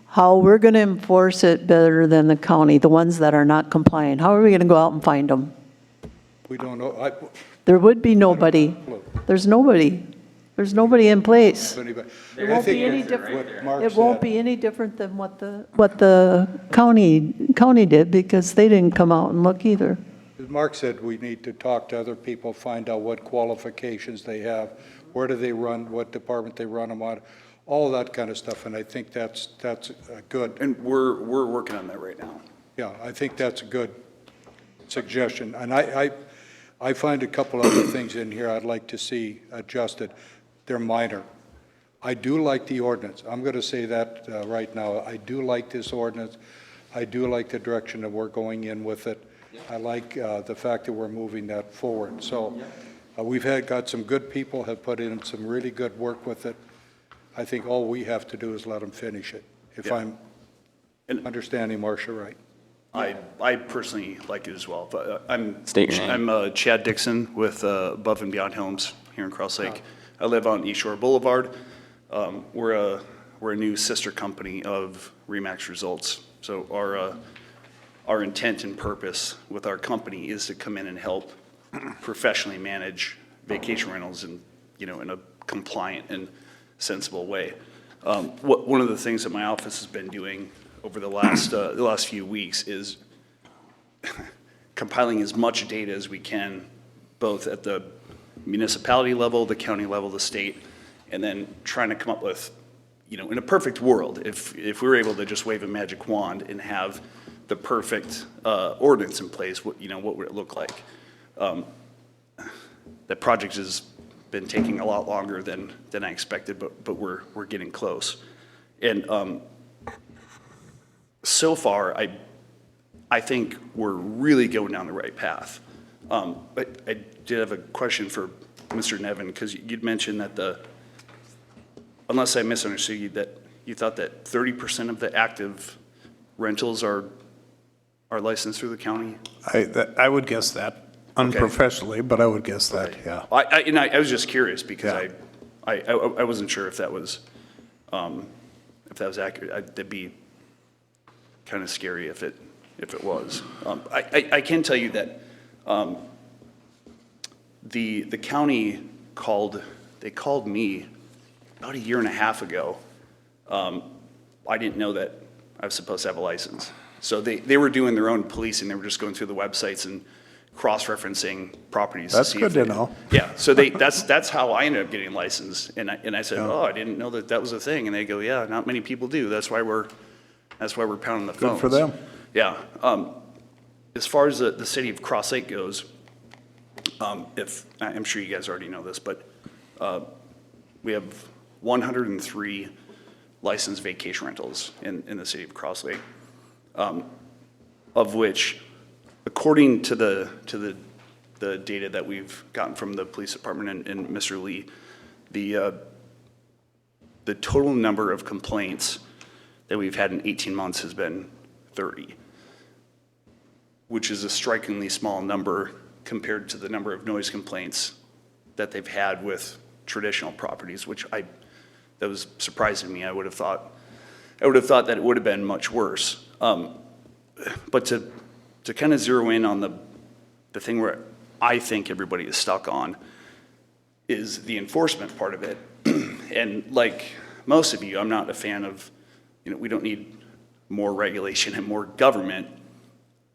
how we're going to enforce it better than the county, the ones that are not compliant. How are we going to go out and find them? We don't know. There would be nobody. There's nobody. There's nobody in place. It won't be any different. It won't be any different than what the county did, because they didn't come out and look either. As Mark said, we need to talk to other people, find out what qualifications they have, where do they run, what department they run them on, all that kind of stuff, and I think that's good. And we're working on that right now. Yeah, I think that's a good suggestion. And I find a couple other things in here I'd like to see adjusted. They're minor. I do like the ordinance. I'm going to say that right now. I do like this ordinance. I do like the direction that we're going in with it. I like the fact that we're moving that forward. So we've got some good people have put in some really good work with it. I think all we have to do is let them finish it, if Yeah. I'm understanding Marcia right. I personally like it as well. But State your name. I'm Chad Dixon with Above and Beyond Homes here in Cross Lake. I live on East Shore Boulevard. We're a new sister company of RE/MAX Results. So our intent and purpose with our company is to come in and help professionally manage vacation rentals in a compliant and sensible way. One of the things that my office has been doing over the last few weeks is compiling as much data as we can, both at the municipality level, the county level, the state, and then trying to come up with, in a perfect world, if we were able to just wave a magic wand and have the perfect ordinance in place, what would it look like? That project has been taking a lot longer than I expected, but we're getting close. And so far, I think we're really going down the right path. But I did have a question for Mr. Nevin, because you'd mentioned that unless I misunderstood you, that you thought that 30% of the active rentals are licensed through the county? I would guess that, unprofessionally, but I would guess that, yeah. I was just curious, because I wasn't sure if that was accurate. That'd be kind of scary if it was. I can tell you that the county called me about a year and a half ago. I didn't know that I was supposed to have a license. So they were doing their own policing. They were just going through the websites and cross-referencing properties. That's to see good to know. Yeah, so that's how I ended up getting licensed. And I said, oh, I didn't know that was a thing. And they go, yeah, not many people do. That's why we're pounding the phones. Good for them. Yeah. As far as the city of Cross Lake goes, I'm sure you guys already know this, but we have 103 licensed vacation rentals in the city of Cross Lake, of which, according to the data that we've gotten from the police department and Mr. Lee, the total number of complaints that we've had in 18 months has been 30, which is a strikingly small number compared to the number of noise complaints that they've had with traditional properties, which that was surprising to me. I would have thought that it would have been much worse. But to kind of zero in on the thing where I think everybody is stuck on is the enforcement part of it. And like most of you, I'm not a fan of, we don't need more regulation and more government.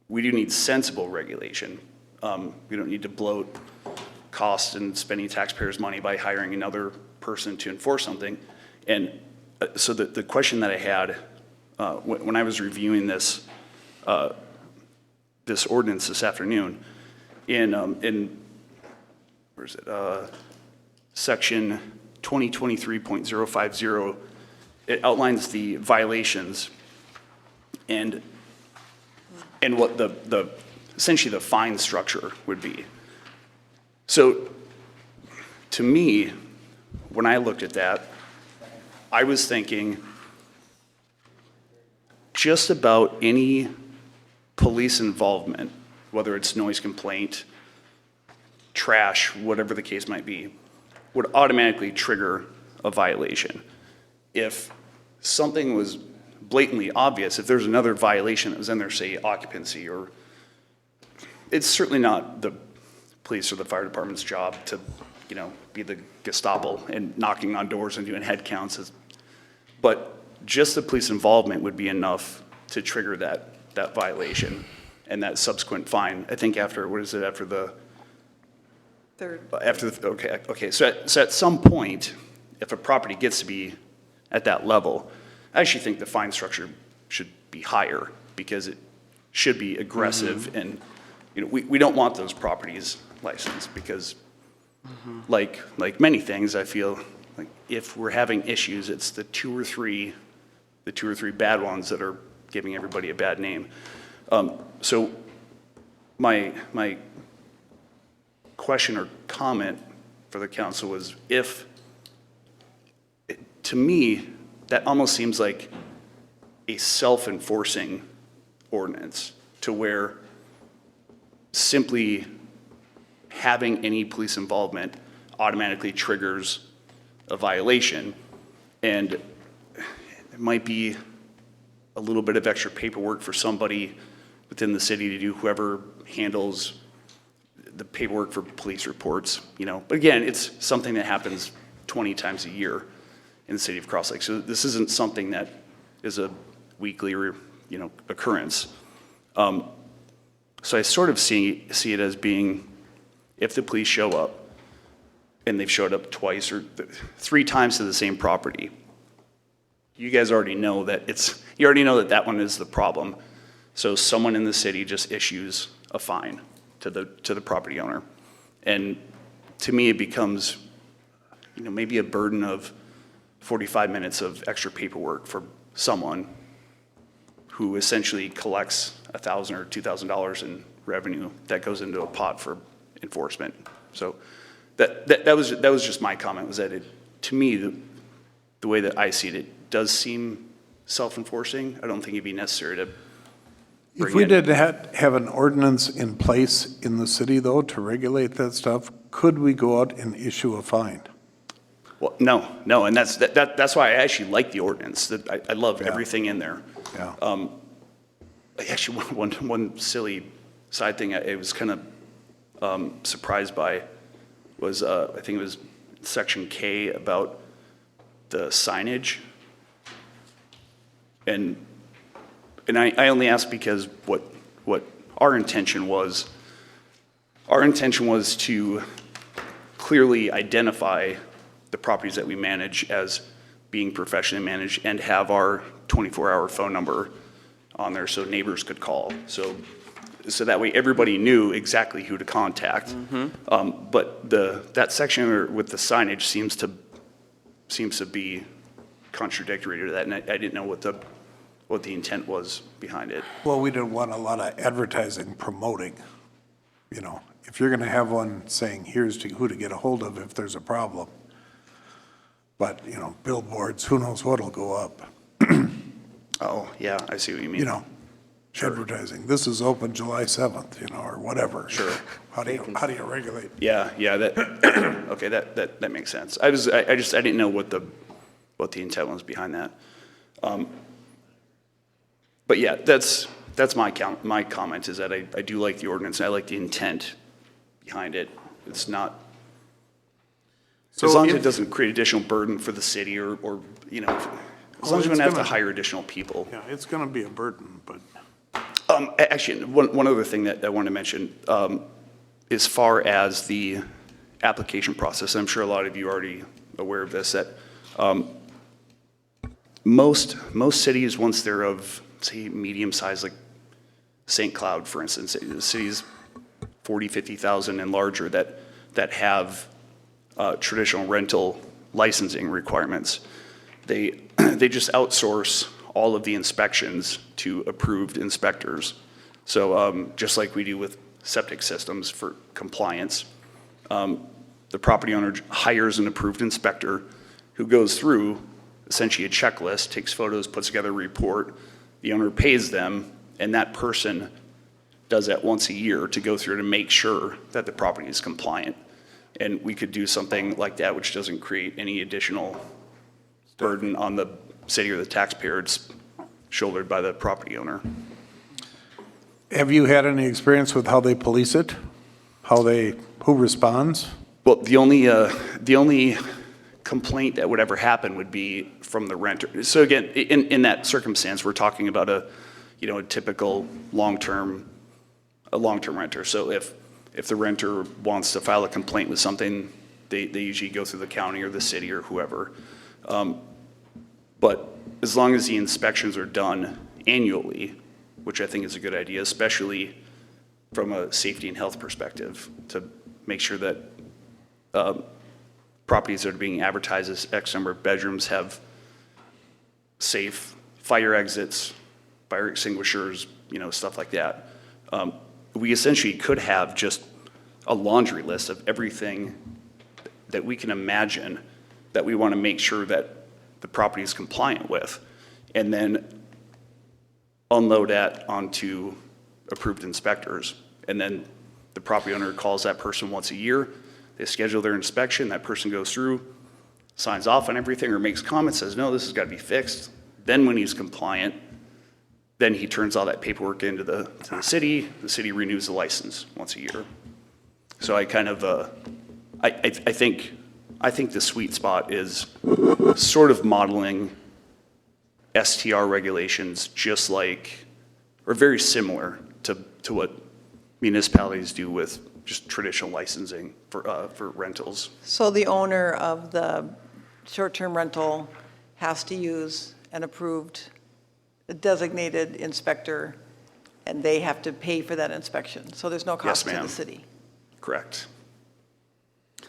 We do need sensible regulation. We don't need to bloat costs and spending taxpayers' money by hiring another person to enforce something. And so the question that I had when I was reviewing this ordinance this afternoon, in where is it? Section 2023.050, it outlines the violations and what the essentially the fine structure would be. So to me, when I looked at that, I was thinking just about any police involvement, whether it's noise complaint, trash, whatever the case might be, would automatically trigger a violation. If something was blatantly obvious, if there's another violation that was in there, say occupancy, or it's certainly not the police or the fire department's job to, be the Gestapo and knocking on doors and doing head counts. But just the police involvement would be enough to trigger that violation and that subsequent fine. I think after the Third. Okay. So at some point, if a property gets to be at that level, I actually think the fine structure should be higher because it should be aggressive. And, we don't want those properties licensed because like many things, I feel like if we're having issues, it's the two or three bad ones that are giving everybody a bad name. So my question or comment for the council was to me, that almost seems like a self-enforcing ordinance to where simply having any police involvement automatically triggers a violation. And it might be a little bit of extra paperwork for somebody within the city to do, whoever handles the paperwork for police reports, But again, it's something that happens 20 times a year in the city of Cross Lake. So this isn't something that is a weekly occurrence. So I sort of see it as being, if the police show up, and they've showed up twice or 3 times to the same property, you guys already know that one is the problem. So someone in the city just issues a fine to the property owner. And to me, it becomes, maybe a burden of 45 minutes of extra paperwork for someone who essentially collects $1,000 or $2,000 in revenue that goes into a pot for enforcement. So that was just my comment, was that to me, the way that I see it does seem self-enforcing. I don't think it'd be necessary to bring If we in- did have an ordinance in place in the city, though, to regulate that stuff, could we go out and issue a fine? Well, no, and that's why I actually like the ordinance. I love everything in there. Yeah. Actually, one silly side thing I was kind of surprised by was I think it was section K about the signage, and I only asked because what our intention was to clearly identify the properties that we manage as being professionally managed and have our 24-hour phone number on there so neighbors could call. So that way everybody knew exactly who to contact. But that section with the signage seems to be contradictory to that, and I didn't know what the intent was behind it. Well, we didn't want a lot of advertising promoting, you know. If you're gonna have one saying, here's who to get a hold of if there's a problem. But, you know, billboards, who knows what'll go up, Oh, yeah, I see what you mean. you know. Advertising, this is open July 7th, you know, or whatever. Sure. How do you regulate? Yeah, that, okay, that makes sense. I didn't know what the intent was behind that. But yeah, that's my comment, is that I do like the ordinance, and I like the intent behind it. It's not, as long as it doesn't create additional burden for the city or, you know, as long as we don't have to hire additional people. Yeah, it's gonna be a burden, but. Actually, one other thing that I want to mention, as far as the application process, I'm sure a lot of you are already aware of this, that most cities, once they're of, say, medium size, like St. Cloud, for instance, cities 40, 50,000 and larger that have traditional rental licensing requirements, they just outsource all of the inspections to approved inspectors. So just like we do with septic systems for compliance, the property owner hires an approved inspector who goes through essentially a checklist, takes photos, puts together a report. The owner pays them, and that person does that once a year to go through to make sure that the property is compliant. And we could do something like that, which doesn't create any additional burden on the city or the taxpayer. It's shouldered by the property owner. Have you had any experience with how they police it? Who responds? Well, the only complaint that would ever happen would be from the renter. So again, in that circumstance, we're talking about a typical long-term renter. So if the renter wants to file a complaint with something, they usually go through the county or the city or whoever. But as long as the inspections are done annually, which I think is a good idea, especially from a safety and health perspective, to make sure that properties that are being advertised as X number of bedrooms have safe fire exits, fire extinguishers, stuff like that. We essentially could have just a laundry list of everything that we can imagine that we want to make sure that the property is compliant with, and then unload that onto approved inspectors. And then the property owner calls that person once a year. They schedule their inspection. That person goes through, signs off on everything, or makes comments, says, no, this has got to be fixed. Then when he's compliant, then he turns all that paperwork into the city. The city renews the license once a year. So I kind of, I think the sweet spot is sort of modeling STR regulations, just like, or very similar to what municipalities do with just traditional licensing for rentals. So the owner of the short-term rental has to use an approved designated inspector, and they have to pay for that inspection. So there's no cost to the city. Correct.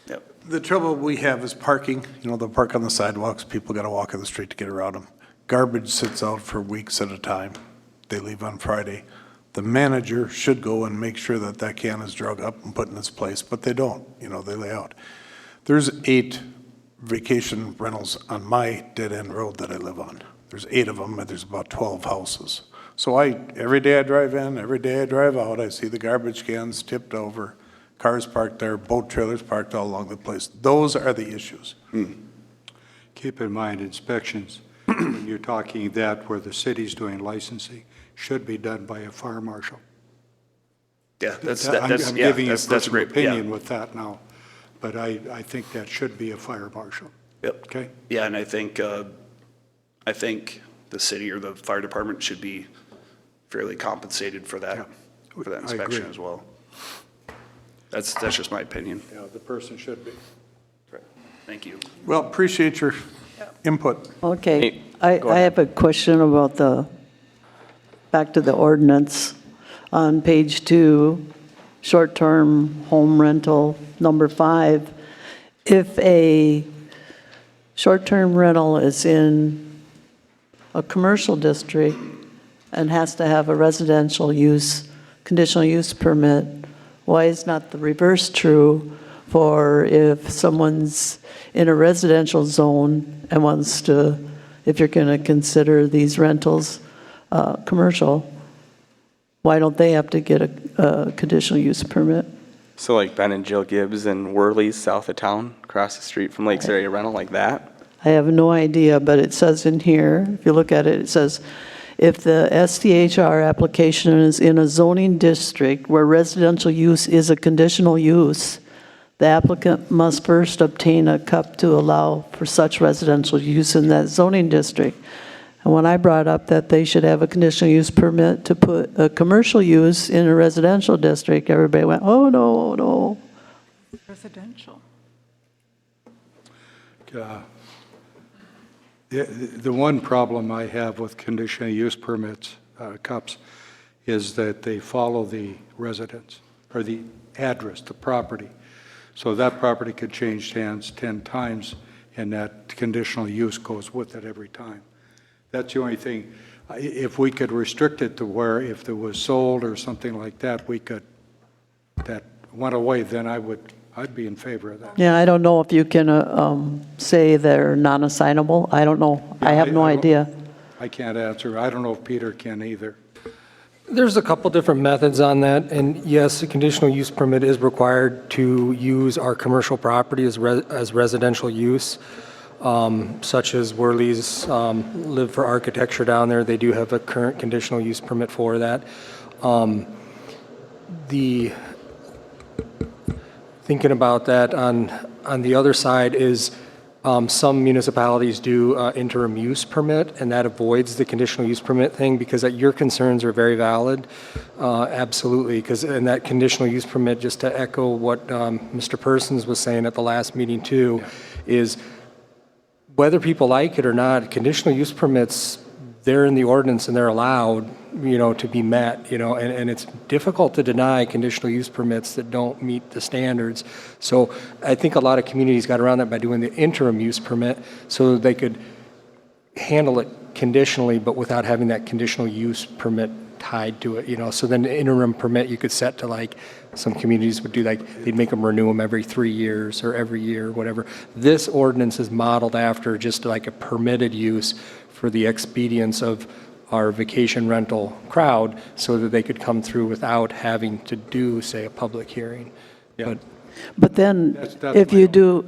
Yep. The trouble we have is parking. They'll park on the sidewalks. People got to walk on the street to get around them. Garbage sits out for weeks at a time. They leave on Friday. The manager should go and make sure that that can is drug up and put in its place, but they don't. They lay out. There's 8 vacation rentals on my dead-end road that I live on. There's 8 of them, and there's about 12 houses. So every day I drive in, every day I drive out, I see the garbage cans tipped over, cars parked there, boat trailers parked all along the place. Those are the issues. Keep in mind, inspections, when you're talking that where the city's doing licensing, should be done by a fire marshal. Yeah, I'm giving you a that's a personal great opinion with that now, but I think that should be a fire marshal. Yep. Okay? Yeah, and I think the city or the fire department should be fairly compensated for that, for that inspection as well. That's just my opinion. Yeah, the person should be. Right. Thank you. Well, appreciate your input. Okay, I have a question about back to the ordinance on page 2, short-term home rental, number 5. If a short-term rental is in a commercial district and has to have a residential use, conditional use permit, why is not the reverse true for if someone's in a residential zone and wants to, if you're going to consider these rentals commercial, why don't they have to get a conditional use permit? So like Ben and Jill Gibbs and Worley's south of town, across the street from Lakes Area Rental, like that? I have no idea, but it says in here, if you look at it, it says, if the SDHR application is in a zoning district where residential use is a conditional use, the applicant must first obtain a CUP to allow for such residential use in that zoning district. And when I brought up that they should have a conditional use permit to put a commercial use in a residential district, everybody went, oh, no, oh, no. Residential. The one problem I have with conditional use permits, CUPs, is that they follow the residence, or the address, the property. So that property could change hands 10 times, and that conditional use goes with it every time. That's the only thing. If we could restrict it to where if it was sold or something like that, that went away, then I'd be in favor of that. Yeah, I don't know if you can say they're non-assignable. I don't know. I have no idea. I can't answer. I don't know if Peter can either. There's a couple different methods on that, and yes, a conditional use permit is required to use our commercial property as residential use, such as Worley's Live for Architecture down there. They do have a current conditional use permit for that. Thinking about that on the other side is some municipalities do interim use permit, and that avoids the conditional use permit thing because your concerns are very valid. Absolutely, because in that conditional use permit, just to echo what Mr. Persons was saying at the last meeting too, is whether people like it or not, conditional use permits, they're in the ordinance and they're allowed, to be met, and it's difficult to deny conditional use permits that don't meet the standards. So I think a lot of communities got around that by doing the interim use permit so that they could handle it conditionally, but without having that conditional use permit tied to it, So then the interim permit you could set to like, some communities would do they'd make them renew them every 3 years or every year, whatever. This ordinance is modeled after just like a permitted use for the expedience of our vacation rental crowd so that they could come through without having to do, say, a public hearing. Yeah. But then, That's if my you do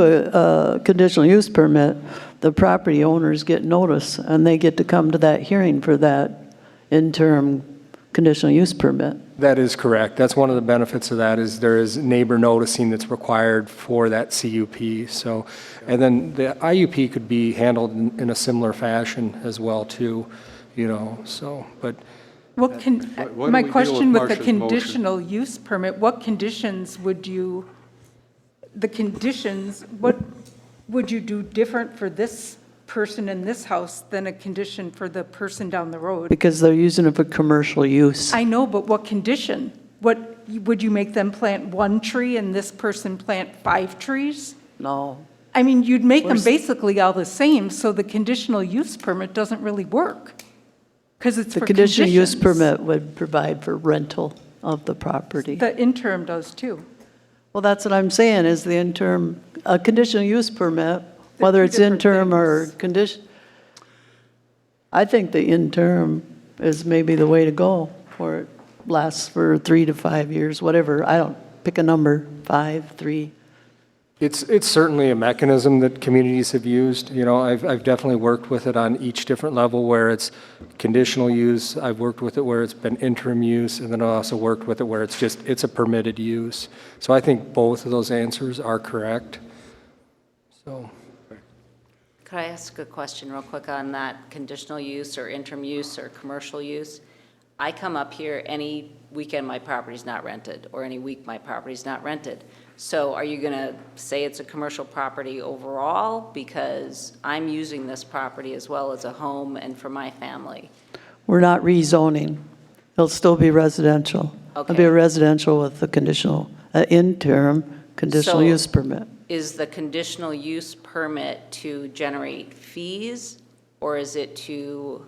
a conditional use permit, the property owners get notice, and they get to come to that hearing for that interim conditional use permit. That is correct. That's one of the benefits of that is there is neighbor noticing that's required for that CUP. So, and then the IUP could be handled in a similar fashion as well too, so, but. What can, What do my we do question with with the Marcia's motion? conditional use permit, what conditions what would you do different for this person in this house than a condition for the person down the road? Because they're using it for commercial use. I know, but what condition? Would you make them plant 1 tree and this person plant 5 trees? No. I mean, you'd make them basically all the same, so the conditional use permit doesn't really work. Because it's The for conditional use conditions. permit would provide for rental of the property. The interim does too. Well, that's what I'm saying, is the interim, a conditional use permit, whether two it's different interim or things. condition. I think the interim is maybe the way to go, or it lasts for 3 to 5 years, whatever. I don't, pick a number, 5, 3. It's certainly a mechanism that communities have used. I've definitely worked with it on each different level where it's conditional use. I've worked with it where it's been interim use, and then I also worked with it where it's a permitted use. So I think both of those answers are correct. So. Could I ask a question real quick on that conditional use or interim use or commercial use? I come up here any weekend my property's not rented, or any week my property's not rented. So are you going to say it's a commercial property overall? Because I'm using this property as well as a home and for my family. We're not rezoning. It'll still be residential. It'll be Okay. a residential with a conditional, interim conditional So- use permit. is the conditional use permit to generate fees, or is it to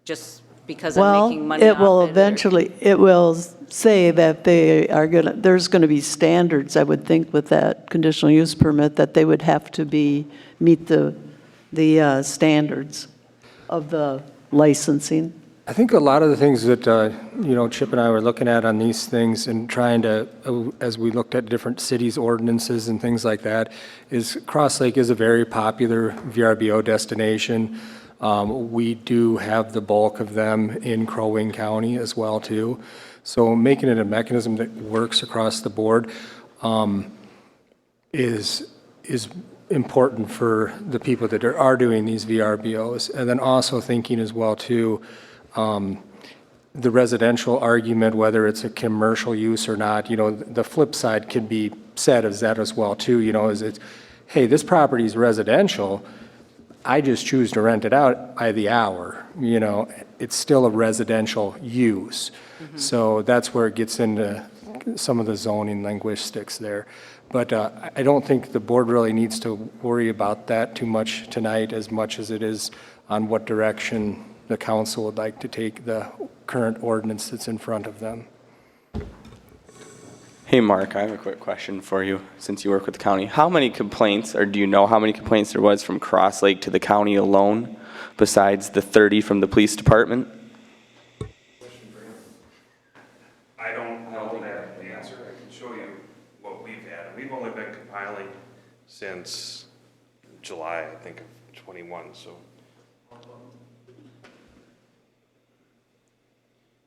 just because I'm making money off it? Well, it will or- eventually, it will say that they are going to, there's going to be standards, I would think, with that conditional use permit, that they would have to meet the standards of the licensing. I think a lot of the things that, Chip and I were looking at on these things and trying to, as we looked at different cities' ordinances and things like that, is Cross Lake is a very popular VRBO destination. We do have the bulk of them in Crow Wing County as well, too. So making it a mechanism that works across the board is important for the people that are doing these VRBOs. And then also thinking as well, too, the residential argument, whether it's a commercial use or not, the flip side can be said as that as well, too, is it's, hey, this property is residential, I just choose to rent it out by the hour, it's still a residential use. So that's where it gets into some of the zoning linguistics there. But I don't think the board really needs to worry about that too much tonight, as much as it is on what direction the council would like to take the current ordinance that's in front of them. Hey, Mark, I have a quick question for you, since you work with the county. How many complaints, or do you know how many complaints there was from Cross Lake to the county alone, besides the 30 from the police department? I don't know that answer. I can show you what we've had. We've only been compiling since July, I think, of 21, so.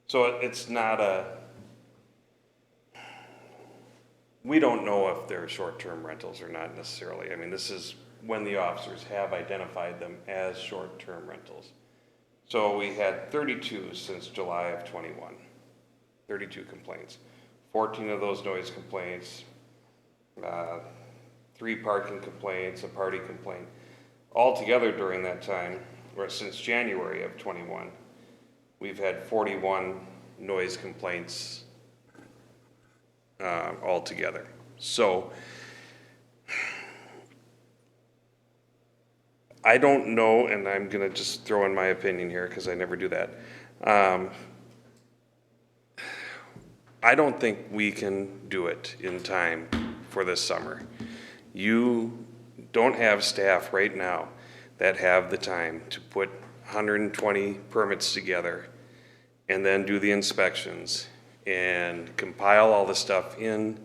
So it's not we don't know if they're short-term rentals or not necessarily. I mean, this is when the officers have identified them as short-term rentals. So we had 32 since July of 21, 32 complaints. 14 of those noise complaints, 3 parking complaints, a party complaint. Altogether during that time, or since January of 21, we've had 41 noise complaints altogether. So I don't know, and I'm going to just throw in my opinion here because I never do that. I don't think we can do it in time for this summer. You don't have staff right now that have the time to put 120 permits together and then do the inspections and compile all the stuff in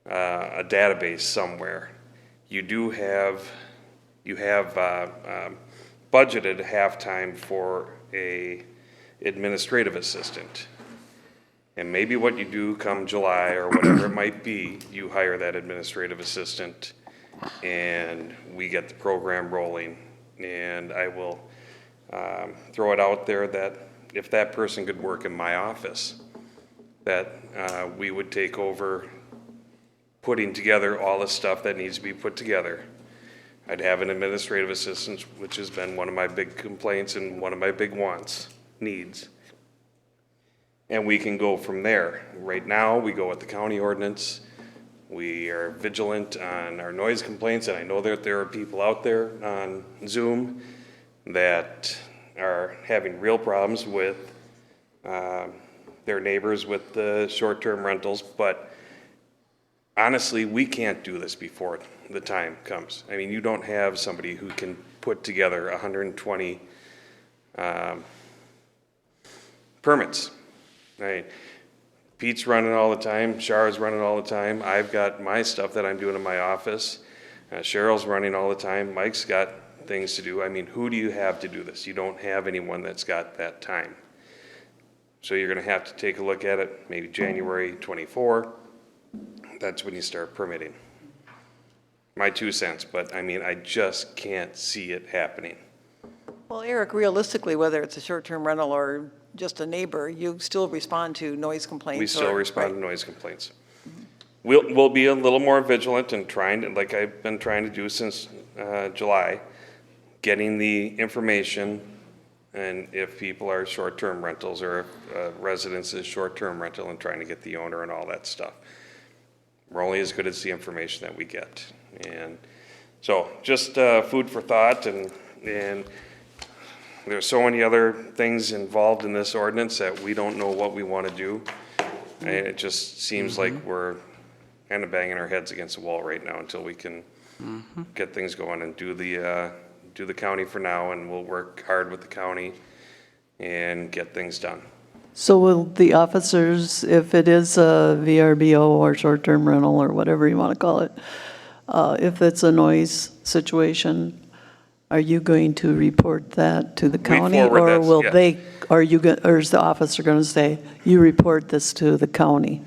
a database somewhere. You have budgeted half-time for a administrative assistant. And maybe what you do come July or whatever it might be, you hire that administrative assistant and we get the program rolling. And I will throw it out there that if that person could work in my office, that we would take over putting together all the stuff that needs to be put together. I'd have an administrative assistant, which has been one of my big complaints and one of my big needs. And we can go from there. Right now, we go with the county ordinance. We are vigilant on our noise complaints, and I know that there are people out there on Zoom that are having real problems with their neighbors with the short-term rentals, but honestly, we can't do this before the time comes. I mean, you don't have somebody who can put together 120 permits. Right? Pete's running all the time, Char's running all the time, I've got my stuff that I'm doing in my office, Cheryl's running all the time, Mike's got things to do. I mean, who do you have to do this? You don't have anyone that's got that time. So you're gonna have to take a look at it, maybe January 24. That's when you start permitting. My 2 cents, but I mean, I just can't see it happening. Well, Eric, realistically, whether it's a short-term rental or just a neighbor, you still respond to noise complaints. We still respond to noise complaints. We'll be a little more vigilant and trying to, like I've been trying to do since July, getting the information, and if people are short-term rentals or if residence is short-term rental, and trying to get the owner and all that stuff. We're only as good as the information that we get. And so just food for thought, and there's so many other things involved in this ordinance that we don't know what we want to do. And it just seems like we're kind of banging our heads against the wall right now until we can get things going and do the county for now, and we'll work hard with the county and get things done. So will the officers, if it is a VRBO or short-term rental or whatever you want to call it, if it's a noise situation, are you going to report that to the county? forward Or that, will yeah. they, or is the officer going to say, you report this to the county?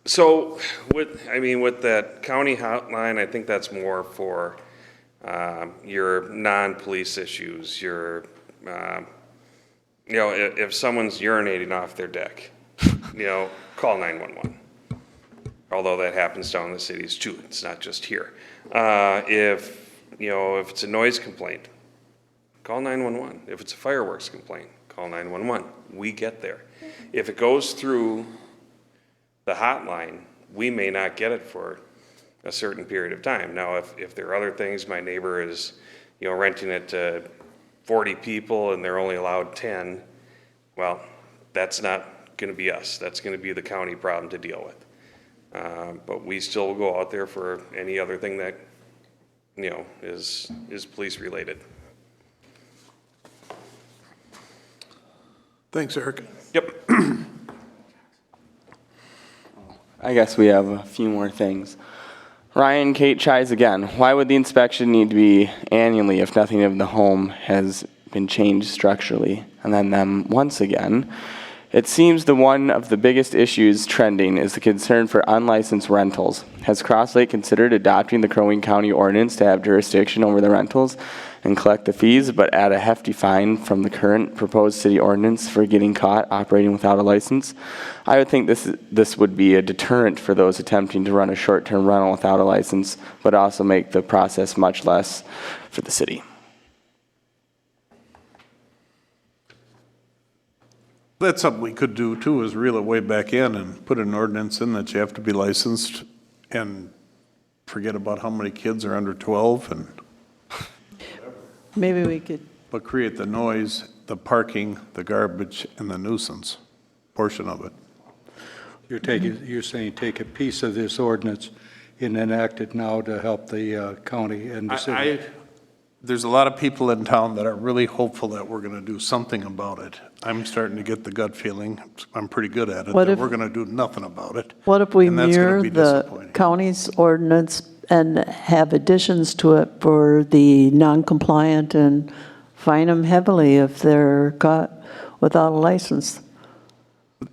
So with that county hotline, I think that's more for your non-police issues, your, if someone's urinating off their deck, call 911. Although that happens down in the cities too, it's not just here. If it's a noise complaint, call 911. If it's a fireworks complaint, call 911. We get there. If it goes through the hotline, we may not get it for a certain period of time. Now, if there are other things, my neighbor is, renting it to 40 people and they're only allowed 10, well, that's not going to be us. That's going to be the county problem to deal with. But we still go out there for any other thing that, is police related. Thanks, Eric. Yep. I guess we have a few more things. Ryan, Kate Chise again. Why would the inspection need to be annually if nothing of the home has been changed structurally? And then them once again. It seems one of the biggest issues trending is the concern for unlicensed rentals. Has Cross Lake considered adopting the Crow Wing County ordinance to have jurisdiction over the rentals and collect the fees, but add a hefty fine from the current proposed city ordinance for getting caught operating without a license? I would think this would be a deterrent for those attempting to run a short-term rental without a license, but also make the process much less for the city. That's something we could do too, is reel it way back in and put an ordinance in that you have to be licensed and forget about how many kids are under 12 and, Maybe we could, but create the noise, the parking, the garbage, and the nuisance portion of it. You're saying take a piece of this ordinance and enact it now to help the county and the city? There's a lot of people in town that are really hopeful that we're going to do something about it. I'm starting to get the gut feeling, I'm pretty good at it, What that if- we're going to do nothing about it. what if we And that's gonna mirror be the disappointing. county's ordinance and have additions to it for the non-compliant and fine them heavily if they're caught without a license?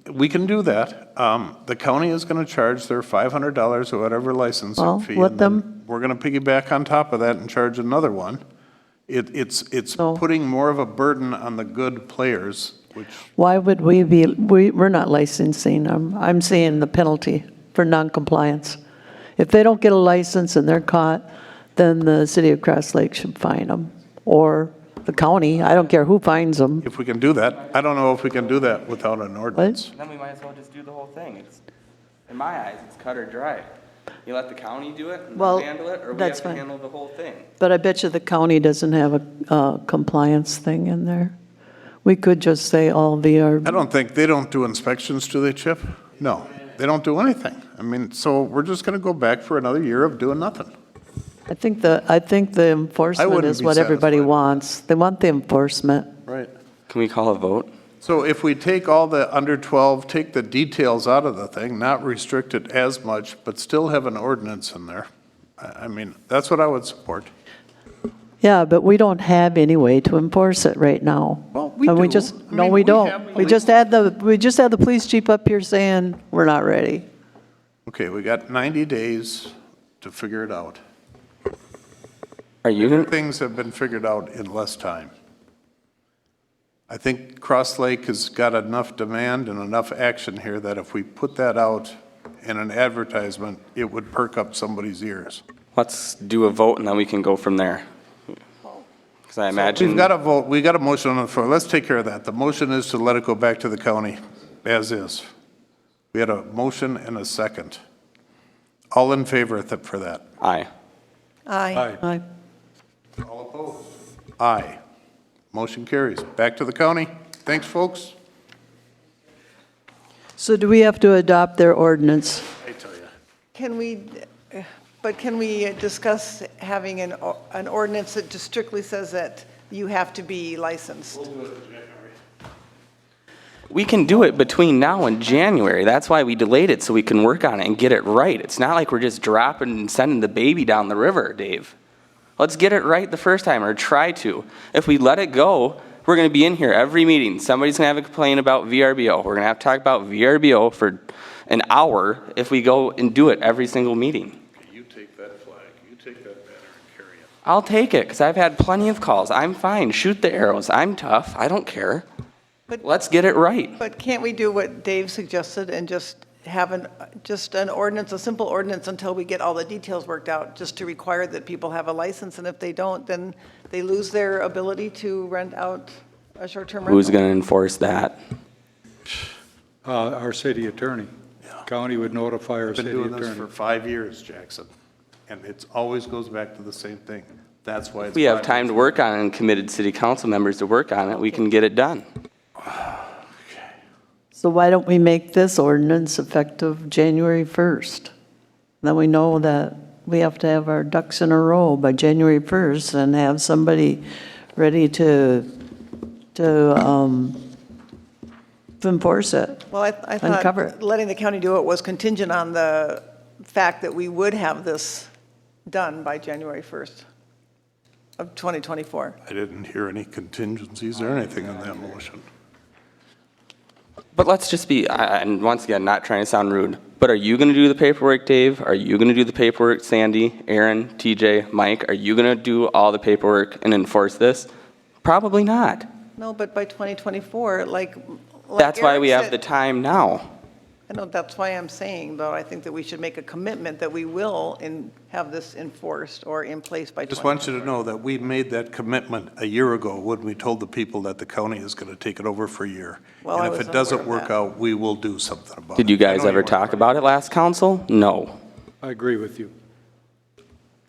We can do that. The county is going to charge their $500 or whatever licensing Well, fee. let and then them- We're going to piggyback on top of that and charge another one. It's So- putting more of a burden on the good players, which, Why would we're not licensing them. I'm seeing the penalty for non-compliance. If they don't get a license and they're caught, then the city of Cross Lake should fine them, or the county, I don't care who fines them. if we can do that, I don't know if we can do that without an ordinance. Then we might as well just do the whole thing. In my eyes, it's cut or dry. You let the county do it and Well, handle it, or we that's have to fine. handle the whole thing? But I bet you the county doesn't have a compliance thing in there. We could just say all VR. I don't think, they don't do inspections, do they, Chip? No, they don't do anything. I mean, so we're just going to go back for another year of doing nothing. I think the enforcement wouldn't is be what everybody satisfied. wants. They want the enforcement. Right. Can we call a vote? So if we take all the under 12, take the details out of the thing, not restrict it as much, but still have an ordinance in there, I mean, that's what I would support. Yeah, but we don't have any way to enforce it right now. Well, we And we do. just, I no, mean, we we don't. have We just had the police chief up here saying, we're not ready. Okay, we got 90 days to figure it out. Are you, Things have been figured out in less time. I think Cross Lake has got enough demand and enough action here that if we put that out in an advertisement, it would perk up somebody's ears. let's do a vote and then we can go from there. Because I imagine. We've got a vote, we got a motion on the floor. Let's take care of that. The motion is to let it go back to the county as is. We had a motion and a second. All in favor for that? Aye. Aye. Aye. All opposed? Aye. Motion carries. Back to the county. Thanks, folks. So do we have to adopt their ordinance? Can we discuss having an ordinance that just strictly says that you have to be licensed? We can do it between now and January. That's why we delayed it, so we can work on it and get it right. It's not like we're just dropping and sending the baby down the river, Dave. Let's get it right the first time, or try to. If we let it go, we're going to be in here every meeting. Somebody's going to have a complaint about VRBO. We're going to have to talk about VRBO for an hour if we go and do it every single meeting. You take that flag, you take that banner and carry it. I'll take it, because I've had plenty of calls. I'm fine. Shoot the arrows. I'm tough. I don't care. But- Let's get it right. But can't we do what Dave suggested and just have an ordinance, a simple ordinance until we get all the details worked out, just to require that people have a license, and if they don't, then they lose their ability to rent out a short-term rental? Who's going to enforce that? Our city attorney. County would notify our I've been city doing this for attorney. 5 years, Jackson, and it always goes back to the same thing. That's why it's. We have 5 time to years. work on it and committed city council members to work on it. We can get it done. So why don't we make this ordinance effective January 1st? Then we know that we have to have our ducks in a row by January 1st and have somebody ready to enforce it. Well, I Uncover thought it. letting the county do it was contingent on the fact that we would have this done by January 1st of 2024. I didn't hear any contingencies or anything in that motion. But let's just be, and once again, not trying to sound rude, but are you going to do the paperwork, Dave? Are you going to do the paperwork, Sandy, Aaron, TJ, Mike? Are you going to do all the paperwork and enforce this? Probably not. No, but by 2024, like That's why Eric we have said- the time now. I know, that's why I'm saying, though, I think that we should make a commitment that we will have this enforced or in place by 2024. Just want you to know that we made that commitment a year ago when we told the people that the county is going to take it over for a year. Well, I And if was it doesn't unaware of work that. out, we will do something about it. Did you I guys know ever weren't talk right. about it last council? No. I agree with you.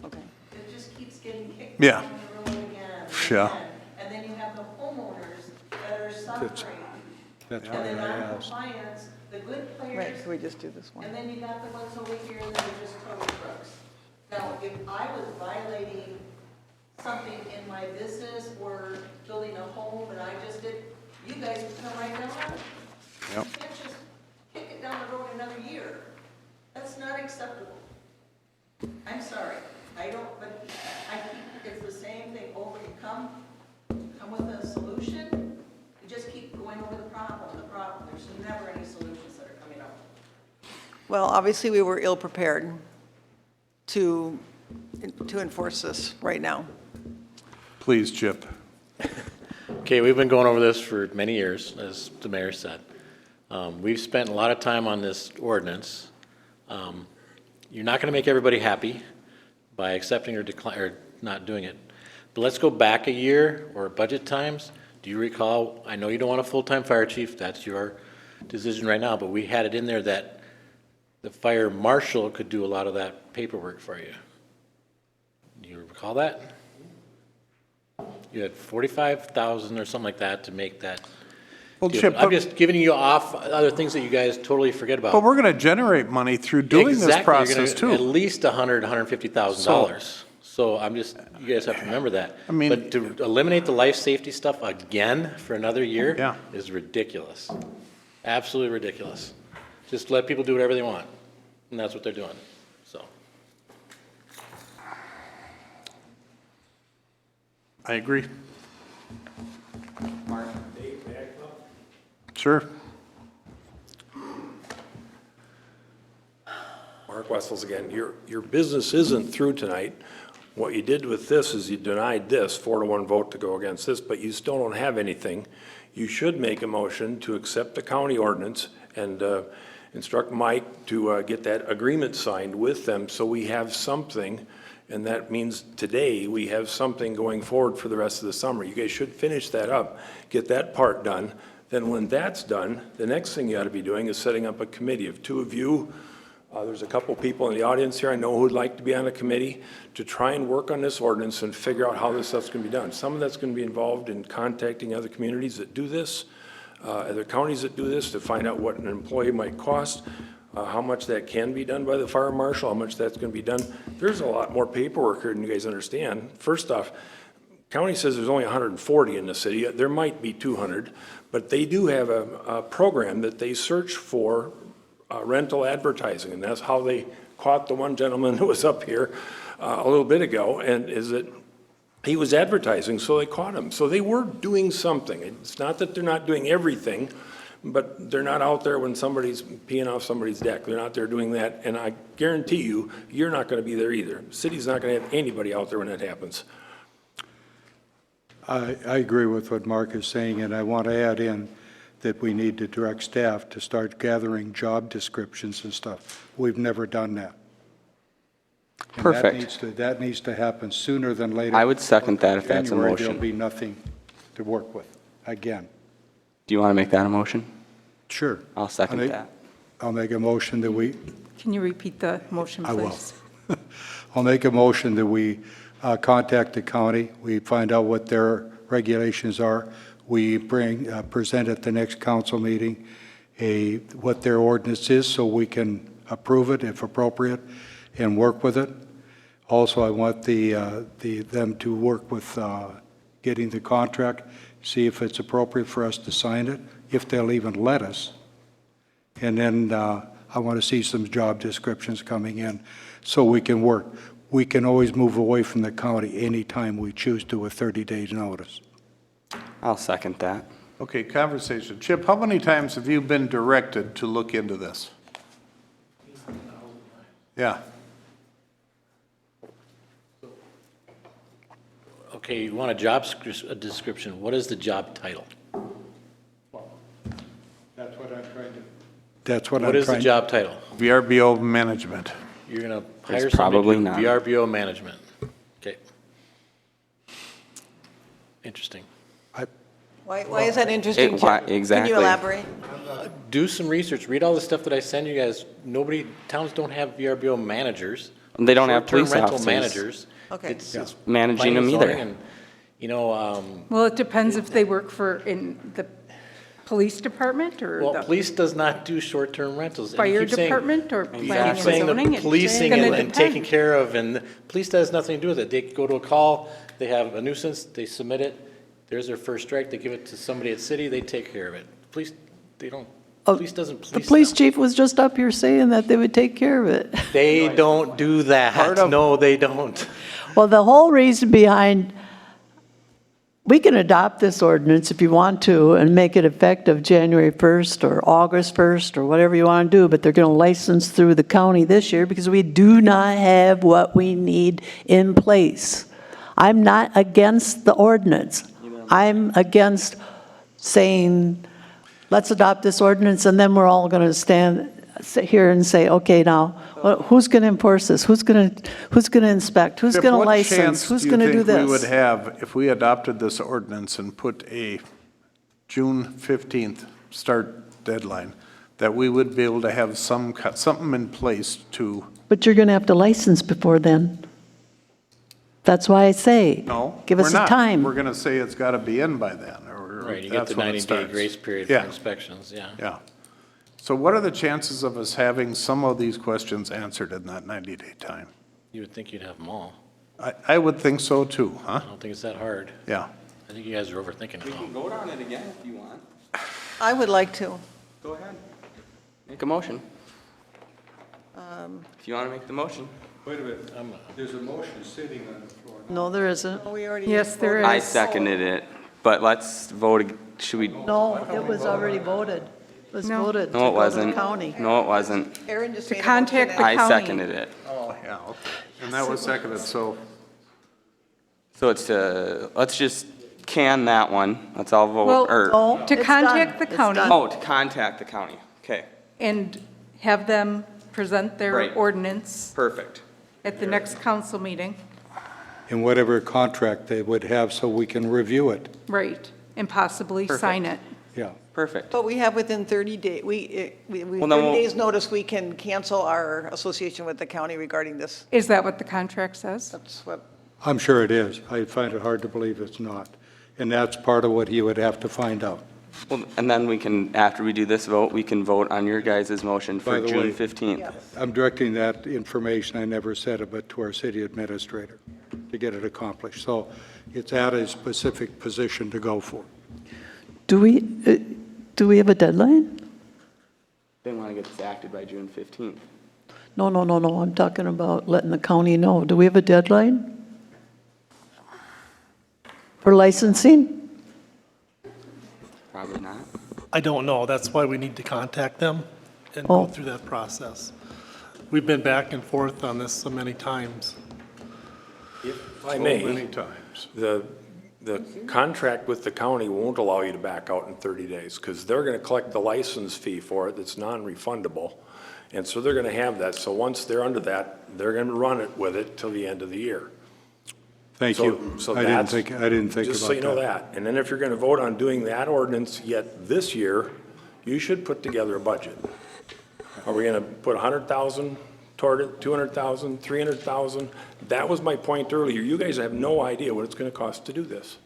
Okay. It just keeps getting kicked Yeah. down the road again. Yeah. And then you have the homeowners that are suffering. That's And why the I asked. non-compliance, the good Right, players, can we just do this one? and then you got the ones over here that are just total crooks. Now, if I was violating something in my business or building a home and I just did, you guys would come right down on it. Yep. You can't just kick it down the road another year. That's not acceptable. I'm sorry, I don't, but I keep, it's the same thing over, you come with a solution, you just keep going over the problem, there's never any solutions that are coming up. Well, obviously, we were ill-prepared to enforce this right now. Please, Chip. Okay, we've been going over this for many years, as the mayor said. We've spent a lot of time on this ordinance. You're not going to make everybody happy by accepting or not doing it. But let's go back a year or budget times. Do you recall, I know you don't want a full-time fire chief, that's your decision right now, but we had it in there that the fire marshal could do a lot of that paperwork for you. Do you recall that? You had 45,000 or something like that to make that. Well, deal. Chip, I'm just giving you off other things that you guys totally forget about. but we're going to generate money through doing this Exactly, you're gonna- process, too. At least $150,000. So I'm just, you guys have to remember that. I mean- But to eliminate the life safety stuff again for another year Yeah. is ridiculous. Absolutely ridiculous. Just let people do whatever they want, and that's what they're doing, so. I agree. Sure. Mark Wessels again. Your business isn't through tonight. What you did with this is you denied this, 4-1 vote to go against this, but you still don't have anything. You should make a motion to accept the county ordinance and instruct Mike to get that agreement signed with them so we have something. And that means today we have something going forward for the rest of the summer. You guys should finish that up, get that part done. Then when that's done, the next thing you ought to be doing is setting up a committee of 2 of you, There's a couple people in the audience here I know who'd like to be on a committee to try and work on this ordinance and figure out how this stuff's going to be done. Some of that's going to be involved in contacting other communities that do this, other counties that do this, to find out what an employee might cost, how much that can be done by the fire marshal, how much that's going to be done. There's a lot more paperwork here than you guys understand. First off, county says there's only 140 in the city. There might be 200, but they do have a program that they search for rental advertising, and that's how they caught the one gentleman who was up here a little bit ago, and is that he was advertising, so they caught him. So they were doing something. It's not that they're not doing everything, but they're not out there when somebody's peeing off somebody's deck. They're not there doing that, and I guarantee you, you're not going to be there either. The city's not going to have anybody out there when that happens. I agree with what Mark is saying, and I want to add in that we need to direct staff to start gathering job descriptions and stuff. We've never done that. And Perfect. that needs to happen sooner than later. I would second that if that's a January, motion. There'll be nothing to work with, again. Do you want to make that a motion? Sure. I'll second that. I'll make a motion that we, Can you repeat the motion, I will. please? I'll make a motion that we contact the county, we find out what their regulations are, we present at the next council meeting what their ordinance is so we can approve it if appropriate and work with it. Also, I want them to work with getting the contract, see if it's appropriate for us to sign it, if they'll even let us. And then I want to see some job descriptions coming in so we can work. We can always move away from the county anytime we choose to with 30 days notice. I'll second that. Okay, conversation. Chip, how many times have you been directed to look into this? Yeah. Okay, you want a description. What is the job title? That's what I'm trying to. That's what I'm What trying. is the job title? VRBO management. You're going to There's hire somebody probably to do not. VRBO management. Okay. Interesting. Why is that interesting, why- Chip? exactly. Can you elaborate? Do some research. Read all the stuff that I send you guys. Towns don't have VRBO managers. They don't have Short-term police rental officers managers. Okay. It's managing them planning and either. zoning and, you know, Well, it depends if they work in the police department or well, the police does not do short-term rentals. And you fire keep saying- department or You planning keep and saying zoning. the It's policing gonna and taking depend. care of, and the police has nothing to do with it. They go to a call, they have a nuisance, they submit it, there's their first strike, they give it to somebody at city, they take care of it. Police, they don't, police doesn't The police police them. chief was just up here saying that they would take care of it. They don't do that. No, they don't. Well, the whole reason behind, we can adopt this ordinance if you want to and make it effective January 1st or August 1st or whatever you want to do, but they're going to license through the county this year because we do not have what we need in place. I'm not against the ordinance. I'm against saying, let's adopt this ordinance, and then we're all going to sit here and say, okay, now, who's going to enforce this? Who's going to inspect? Who's Chip, going to what license? chance Who's going to do you think we would this? have if we adopted this ordinance and put a June 15th start deadline, that we would be able to have something in place to, But you're going to have to license before then. That's why I say, no? give us we're a not. time. We're going to say it's got to be in by then, or Right, you get that's the when it 90-day starts. grace period Yeah. for inspections, yeah. Yeah. So what are the chances of us having some of these questions answered in that 90-day time? You would think you'd have them all. I would think so too, huh? I don't think it's that hard. Yeah. I think you guys are overthinking it all. vote on it again if you want. I would like to. Go ahead. Make a motion. If you want to make the motion. Wait a minute, there's a motion sitting on the floor. No, there isn't. We already. Yes, there voted. I is. seconded it, but let's vote, should we? No, it was already voted. It was No. voted to No, it go to the wasn't. county. No, it wasn't. Aaron just To made a contact motion the and- I county. seconded it. Oh, yeah, okay. And that was seconded, so, So it's let's just can that one. Let's all vote, Well, or, Oh, To it's contact done. the It's county. done. oh, to contact the county. Okay, And have them present their Right. ordinance perfect. at the next council meeting. And whatever contract they would have so we can review it. Right, and possibly sign it. Yeah. Perfect. But we have within 30 days, we Well, then 30 we'll- days' notice, we can cancel our association with the county regarding this. Is that what the contract says? That's what, I'm sure it is. I find it hard to believe it's not. And that's part of what he would have to find out. Well, and then we can, after we do this vote, we can vote on your guys' motion By for the June way- 15th. yes. I'm directing that information, I never said it, but to our city administrator to get it accomplished. So it's at a specific position to go for. Do we have a deadline? They want to get this acted by June 15th. No, I'm talking about letting the county know. Do we have a deadline? For licensing? Probably not. I don't know. That's why we need to contact them and go Oh. through that process. We've been back and forth on this so many times. If I So may, many times. the contract with the county won't allow you to back out in 30 days because they're going to collect the license fee for it that's non-refundable. And so they're going to have that. So once they're under that, they're going to run it with it till the end of the year. Thank So- you. so I didn't that's- think about that. Just so you know that. And then if you're going to vote on doing that ordinance yet this year, you should put together a budget. Are we going to put 100,000 toward it, 200,000, 300,000? That was my point earlier. You guys have no idea what it's going to cost to do this.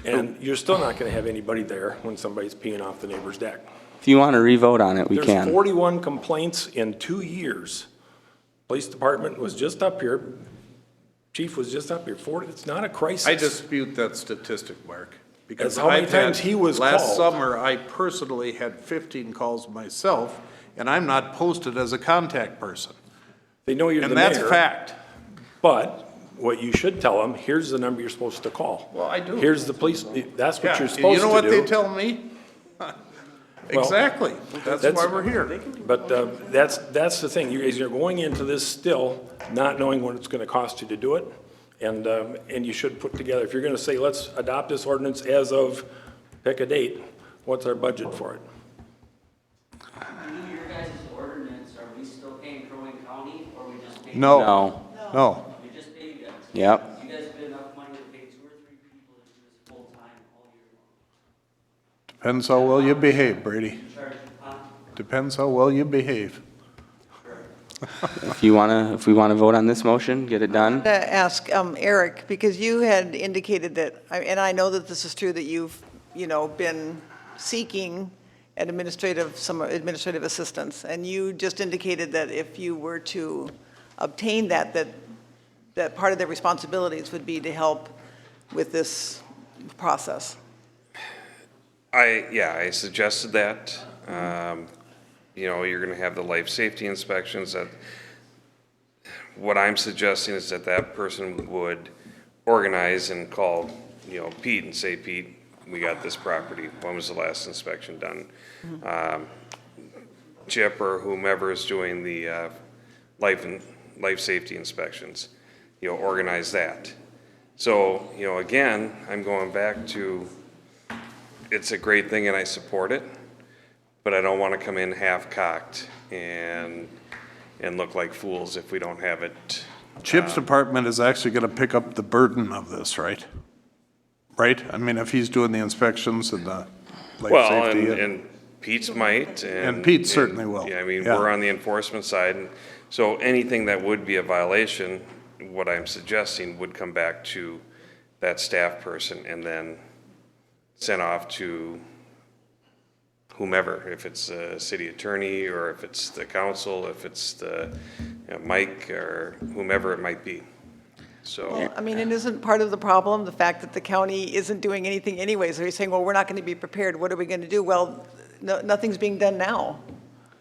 And you're still not going to have anybody there when somebody's peeing off the neighbor's deck. If you want to re-vote on it, we There's can. 41 complaints in 2 years. Police department was just up here. Chief was just up here. 40, it's not a crisis. I dispute that statistic, Mark. Because That's how many I've had- times he was Last called. summer, I personally had 15 calls myself, and I'm not posted as a contact person. They know you're the And mayor. that's fact. But what you should tell them, here's the number you're supposed to call. Well, I do. Here's the police, that's what Yeah, you're supposed to do. You know what they tell me? Exactly. That's that's- why we're here. But that's the thing, you guys are going into this still not knowing what it's gonna cost you to do it. And you should put together, if you're gonna say, let's adopt this ordinance as of, pick a date, what's our budget for it? Under your guys' ordinance, are we still paying Crow Wing County, or we just paying? No, No. no. We just pay you guys? Yep. You guys have enough money to pay 2 or 3 people to do this full-time all year long. Depends how well you behave, Brady. Charge, Depends how well you behave. If we want to vote on this motion, get it done. to ask Eric, because you had indicated that, and I know that this is true, that you've, been seeking some administrative assistance, and you just indicated that if you were to obtain that part of their responsibilities would be to help with this process. I suggested that. You're gonna have the life safety inspections that, what I'm suggesting is that person would organize and call, Pete and say, Pete, we got this property. When was the last inspection done? Chip or whomever is doing the life safety inspections, organize that. So, again, I'm going back to, it's a great thing and I support it, but I don't want to come in half-cocked and look like fools if we don't have it. Chip's department is actually going to pick up the burden of this, right? Right? I mean, if he's doing the inspections and the life Well, safety. and Pete's might. And Pete certainly will. Yeah, I mean, Yeah. we're on the enforcement side, and so anything that would be a violation, what I'm suggesting would come back to that staff person and then sent off to whomever, if it's a city attorney, or if it's the council, if it's the Mike, or whomever it might be. So, I mean, it isn't part of the problem, the fact that the county isn't doing anything anyways. They're saying, well, we're not going to be prepared. What are we going to do? Well, nothing's being done now.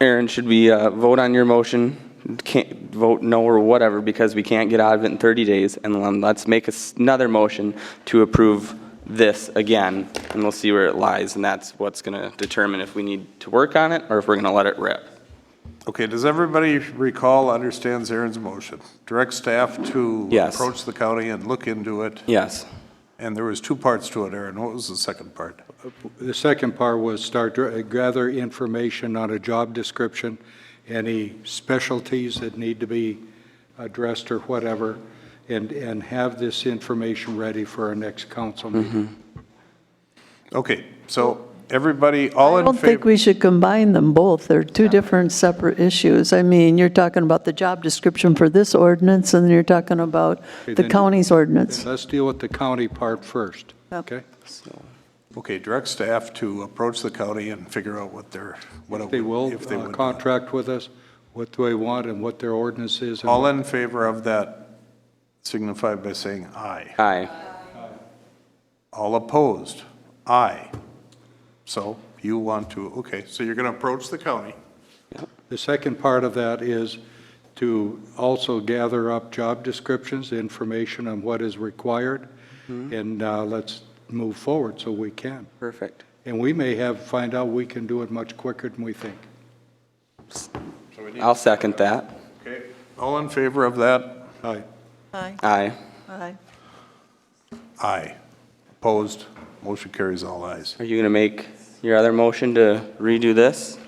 Aaron, should we vote on your motion? Can't vote no or whatever because we can't get out of it in 30 days. And then let's make another motion to approve this again, and we'll see where it lies. And that's what's going to determine if we need to work on it or if we're going to let it rip. Okay, does everybody recall, understands Aaron's motion? Direct staff to Yes. approach the county and look into it? Yes. And there was two parts to it, Aaron. What was the second part? The second part was gather information on a job description, any specialties that need to be addressed or whatever, and have this information ready for our next council meeting. Okay, so everybody, all I in don't think favor? we should combine them both. They're two different separate issues. I mean, you're talking about the job description for this ordinance, and then you're talking about the then- county's ordinance. Let's deal with the county part first, Yep. okay? Okay, direct staff to approach the county and figure out what they're, what If they will if they would. contract with us, what do they want and what their ordinance is. and All what- in favor of that signify by saying aye. Aye. All opposed? Aye. So you want to, okay, so you're going to approach the county. The second part of that is to also gather up job descriptions, information on what is required, and let's move forward so we can. Perfect. And we may find out we can do it much quicker than we think. I'll second that. Okay, all in favor of that? Aye. Aye. Aye. Aye. Aye. Opposed? Motion carries all ayes. Are you going to make your other motion to redo this?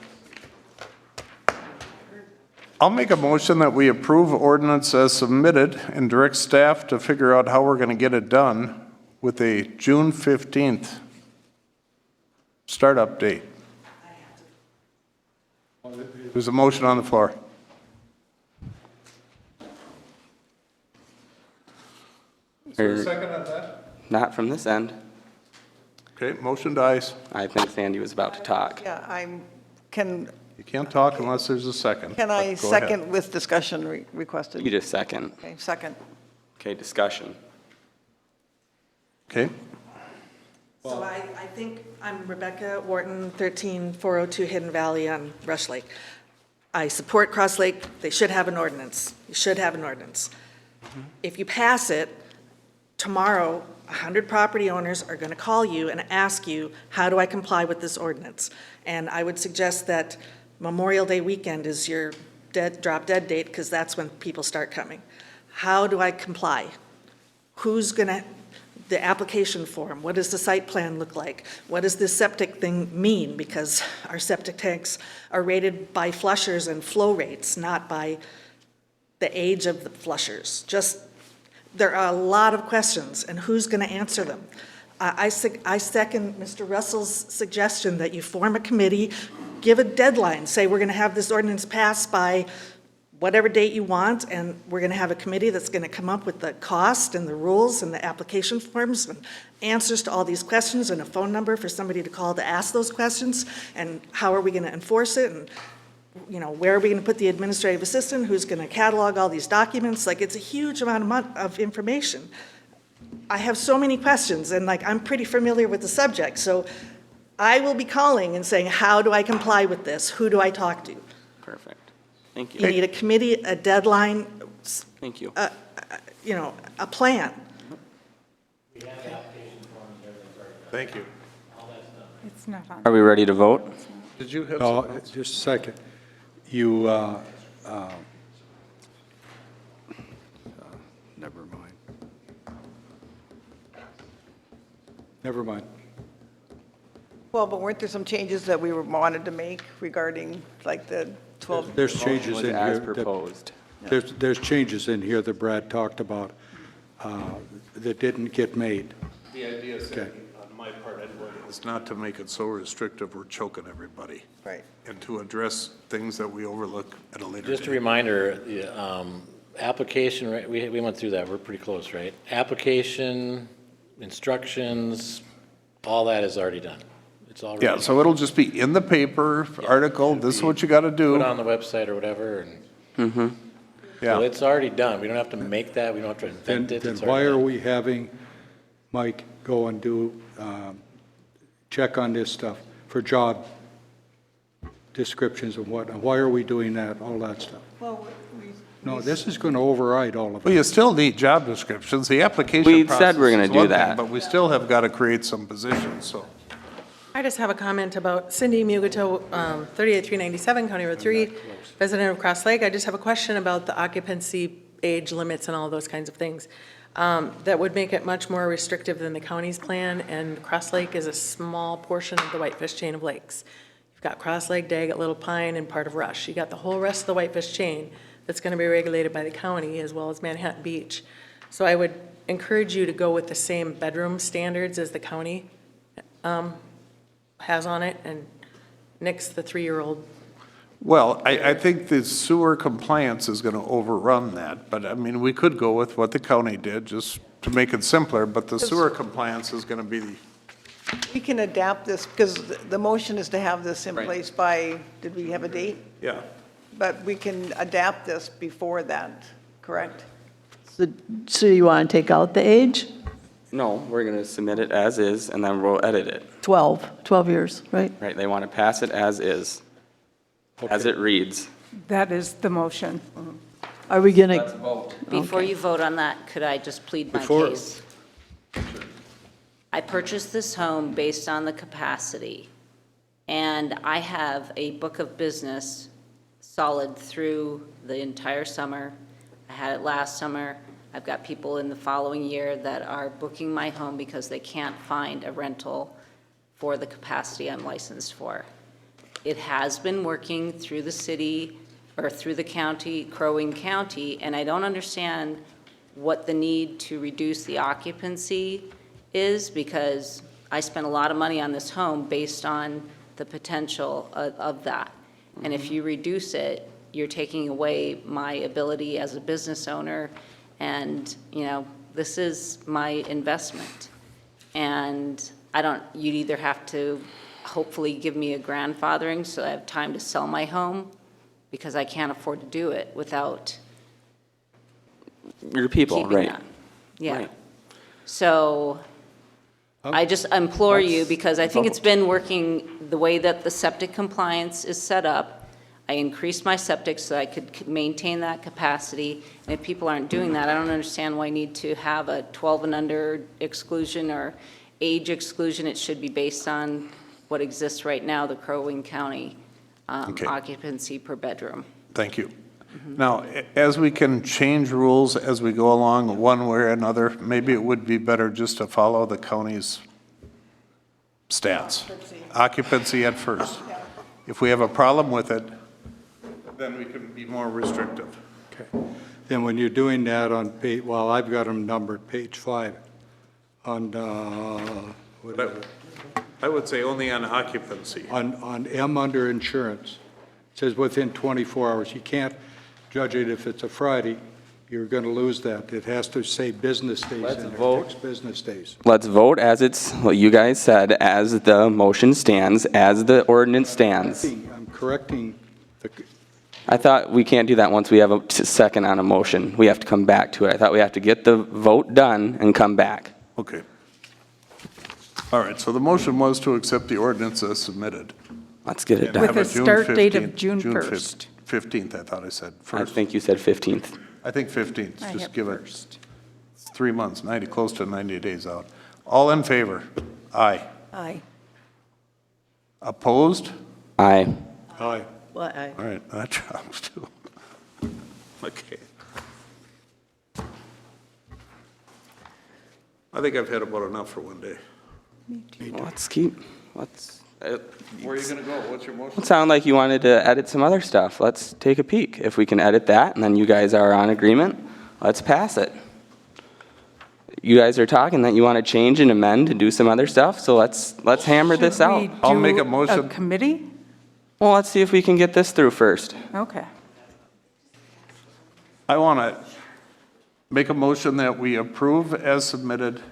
I'll make a motion that we approve ordinance as submitted and direct staff to figure out how we're going to get it done with a June 15th startup date. There's a motion on the floor. Is there a second on that? Not from this end. Okay, motion dies. I think Sandy was about to talk. Yeah, can You can't talk unless there's a second. I but go ahead. second with discussion requested? You just second. Okay, second. Okay, discussion. Okay, So I think, I'm Rebecca Wharton, 13402 Hidden Valley on Rush Lake. I support Cross Lake. They should have an ordinance. You should have an ordinance. If you pass it, tomorrow, 100 property owners are going to call you and ask you, how do I comply with this ordinance? And I would suggest that Memorial Day weekend is your drop dead date, because that's when people start coming. How do I comply? Who's going to, the application form, what does the site plan look like? What does this septic thing mean? Because our septic tanks are rated by flushers and flow rates, not by the age of the flushers. Just, there are a lot of questions, and who's going to answer them? I second Mr. Russell's suggestion that you form a committee, give a deadline, say we're going to have this ordinance passed by whatever date you want, and we're going to have a committee that's going to come up with the cost and the rules and the application forms and answers to all these questions, and a phone number for somebody to call to ask those questions, and how are we going to enforce it, and where are we going to put the administrative assistant, who's going to catalog all these documents? Like, it's a huge amount of information. I have so many questions, and I'm pretty familiar with the subject, so I will be calling and saying, how do I comply with this? Who do I talk to? Perfect. Thank You you. need a committee, a deadline, Thank you. a plan. thank you. It's not on. Are we ready to vote? Did you have No, something else? just a second. You, never mind. Never mind. Well, but weren't there some changes that we wanted to make regarding the 12? There's changes Was in as here. that- proposed. There's changes in here that Brad talked about that didn't get made. The idea is, Okay. on my part anyway, is not to make it so restrictive we're choking everybody. Right. And to address things that we overlook at a later Just a date. reminder, the application, right, we went through that, we're pretty close, right? Application, instructions, all that is already done. It's already. Yeah, so it'll just be in the paper, article, this is what you gotta Put do. on the website or whatever, and, so Yeah, it's already done. We don't have to make that, we don't have to invent it. Then It's why already are done. we having Mike go and do, check on this stuff for job descriptions and whatnot? Why are we doing that, all that stuff? Well, No, this is going to override all of well, it. you still need job descriptions, the application We process said we're gonna is do one thing, that. but we still have gotta create some positions, so. I just have a comment about Cindy Mugato, 38397 County Road 3, resident of Cross Lake. I just have a question about the occupancy age limits and all those kinds of things. That would make it much more restrictive than the county's plan, and Cross Lake is a small portion of the Whitefish chain of lakes. You've got Cross Lake, Daggett, Little Pine, and part of Rush. You got the whole rest of the Whitefish chain that's going to be regulated by the county, as well as Manhattan Beach. So I would encourage you to go with the same bedroom standards as the county. has on it, and Nick's the 3-year-old. Well, I think the sewer compliance is gonna overrun that, but I mean, we could go with what the county did, just to make it simpler, but the sewer compliance is gonna be the, We can adapt this, because the motion is to have this in Right. place by, did we have a date? yeah. But we can adapt this before that, correct? So you want to take out the age? No, we're going to submit it as is, and then we'll edit it. 12 years, right? Right, they want to pass it as is, as it reads. That is the motion. Are we going to, vote. Before you vote on that, could I just plead my Before- case? I purchased this home based on the capacity, and I have a book of business solid through the entire summer. I had it last summer. I've got people in the following year that are booking my home because they can't find a rental for the capacity I'm licensed for. It has been working through the city, or through the county, Crow Wing County, and I don't understand what the need to reduce the occupancy is, because I spent a lot of money on this home based on the potential of that. And if you reduce it, you're taking away my ability as a business owner, and, you know, this is my investment. And you'd either have to hopefully give me a grandfathering so I have time to sell my home, because I can't afford to do it without Your people, keeping right? that. Yeah. Right. So I just implore you, because I think it's been working the way that the septic compliance is set up. I increased my septic so I could maintain that capacity. And if people aren't doing that, I don't understand why I need to have a 12 and under exclusion or age exclusion. It should be based on what exists right now, the Crow Wing County Okay. occupancy per bedroom. Thank you. Now, as we can change rules as we go along, one way or another, maybe it would be better just to follow the county's stats. Occupancy at first. If we have a problem with it, then we can be more restrictive. Okay. Then when you're doing that on page, well, I've got them numbered, page 5, on, whatever, I would say only on occupancy. on M under insurance, it says within 24 hours. You can't judge it if it's a Friday, you're going to lose that. It has to say business days Let's in there, vote. 6 business days. Let's vote as it's, what you guys said, as the motion stands, as the ordinance stands. I'm correcting the, I thought we can't do that once we have a second on a motion. We have to come back to it. I thought we have to get the vote done and come back. Okay. All right, so the motion was to accept the ordinance as submitted. Let's get it And done. have With a June start date of 15th, June 15th, 1st. 15th, I thought I said I first. think you said 15th. I think 15th, I just have give it first. 3 months, close to 90 days out. All in favor? Aye. Aye. Opposed? Aye. aye. well, All right, that drops too. Okay. I think I've had about enough for one day. Let's keep, let's, Where are you gonna go? What's your motion? it sounded like you wanted to edit some other stuff. Let's take a peek. If we can edit that and then you guys are on agreement, let's pass it. You guys are talking that you want to change and amend and do some other stuff, so let's hammer this Should out. we I'll make do a motion. committee? Well, let's see if we can get this through first. Okay. I want to make a motion that we approve as submitted,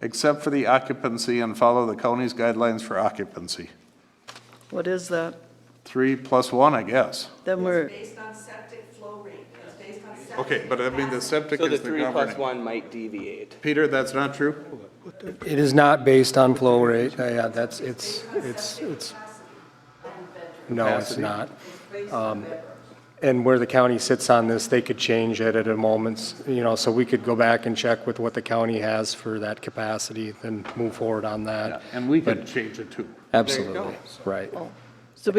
except for the occupancy, and follow the county's guidelines for occupancy. what is that? 3 + 1, I guess. Then we're, Based on septic flow rate, it's based on septic. Okay, but I mean, the septic is the governing. 1 might deviate. Peter, that's not true? It is not based on flow rate. Yeah, that's, it's, no, it's not. And where the county sits on this, they could change it at a moment's, so we could go back and check with what the county has for that capacity, then move forward on that. And we can change it too. Absolutely, right. so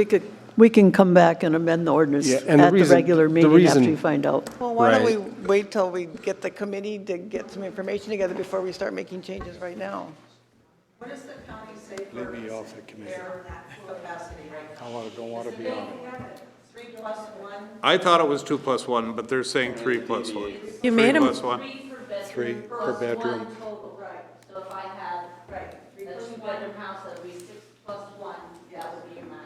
we can come back and amend the ordinance Yeah, and the at the reason- regular the meeting after reason- you find out. Well, why don't we Right. wait till we get the committee to get some information together before we start making changes right now? What does the county say for Leave me off the committee. their capacity right now? Don't want to be on it. 3 + 1? I thought it was 2 + 1, but they're saying 3 + 1. You made 3 them- + 1. 3 per bedroom. Right, so if I have, Right, 3 + 1 two-bedroom house, that would be 6 plus 1, that would be your max.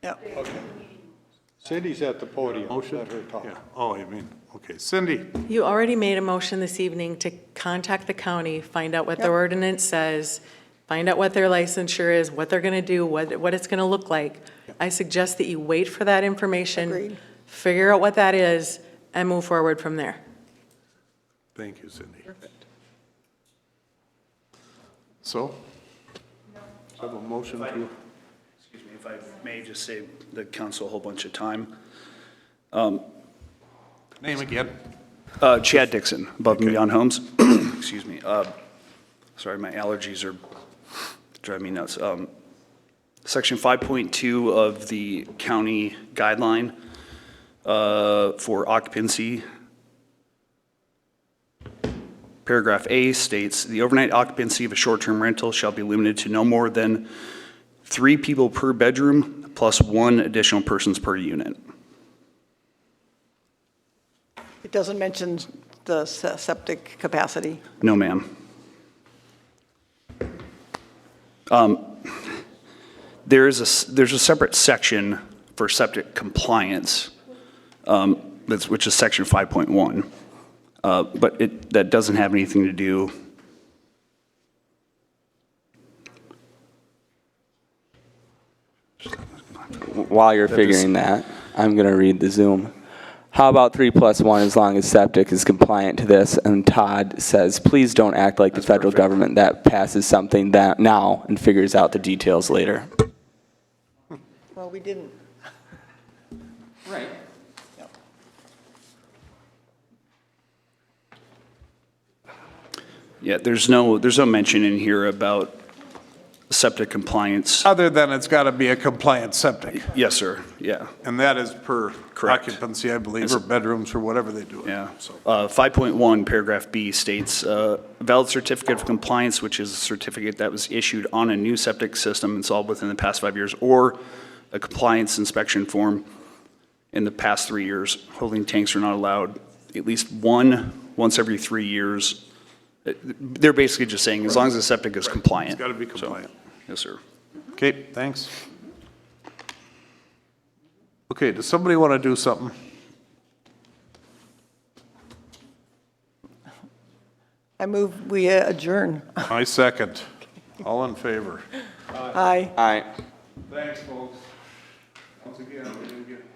Yep. Cindy's at the podium. Motion? Let her talk. Yeah. Oh, you mean, okay. Cindy? You already made a motion this evening to contact the county, find out what their Yep. ordinance says, find out what their licensure is, what they're going to do, what it's going to look like. I suggest that you wait for that information. Agreed. Figure out what that is, and move forward from there. Thank you, Cindy. So? So have a motion to, Excuse me, if I may just save the council a whole bunch of time. name again? Chad Dixon, Above and Beyond Homes. Excuse me. Sorry, my allergies are driving me nuts. Section 5.2 of the county guideline for occupancy. Paragraph A states, "The overnight occupancy of a short-term rental shall be limited to no more than 3 people per bedroom plus 1 additional persons per unit." It doesn't mention the septic capacity. No, ma'am. There's a separate section for septic compliance, which is section 5.1. But that doesn't have anything to do. While you're figuring that, I'm going to read the Zoom. How about 3 plus 1 as long as septic is compliant to this? And Todd says, please don't act like the federal government that passes something that now and figures out the details later. Well, we didn't. Right. Yeah, there's no mention in here about septic compliance. Other than it's got to be a compliant septic. Yes, sir, yeah. And that is per Correct. occupancy, I believe, or bedrooms or whatever they do it. Yeah. So 5.1, paragraph B states, "A valid certificate of compliance, which is a certificate that was issued on a new septic system installed within the past 5 years, or a compliance inspection form in the past 3 years. Holding tanks are not allowed at least once every 3 years." They're basically just saying, as long as the septic is compliant. It's got to be So, compliant. Yes, sir. Okay, thanks. Okay, does somebody want to do something? I move we adjourn. I second. All in favor? Aye. All right. Thanks, folks. Once again, we didn't get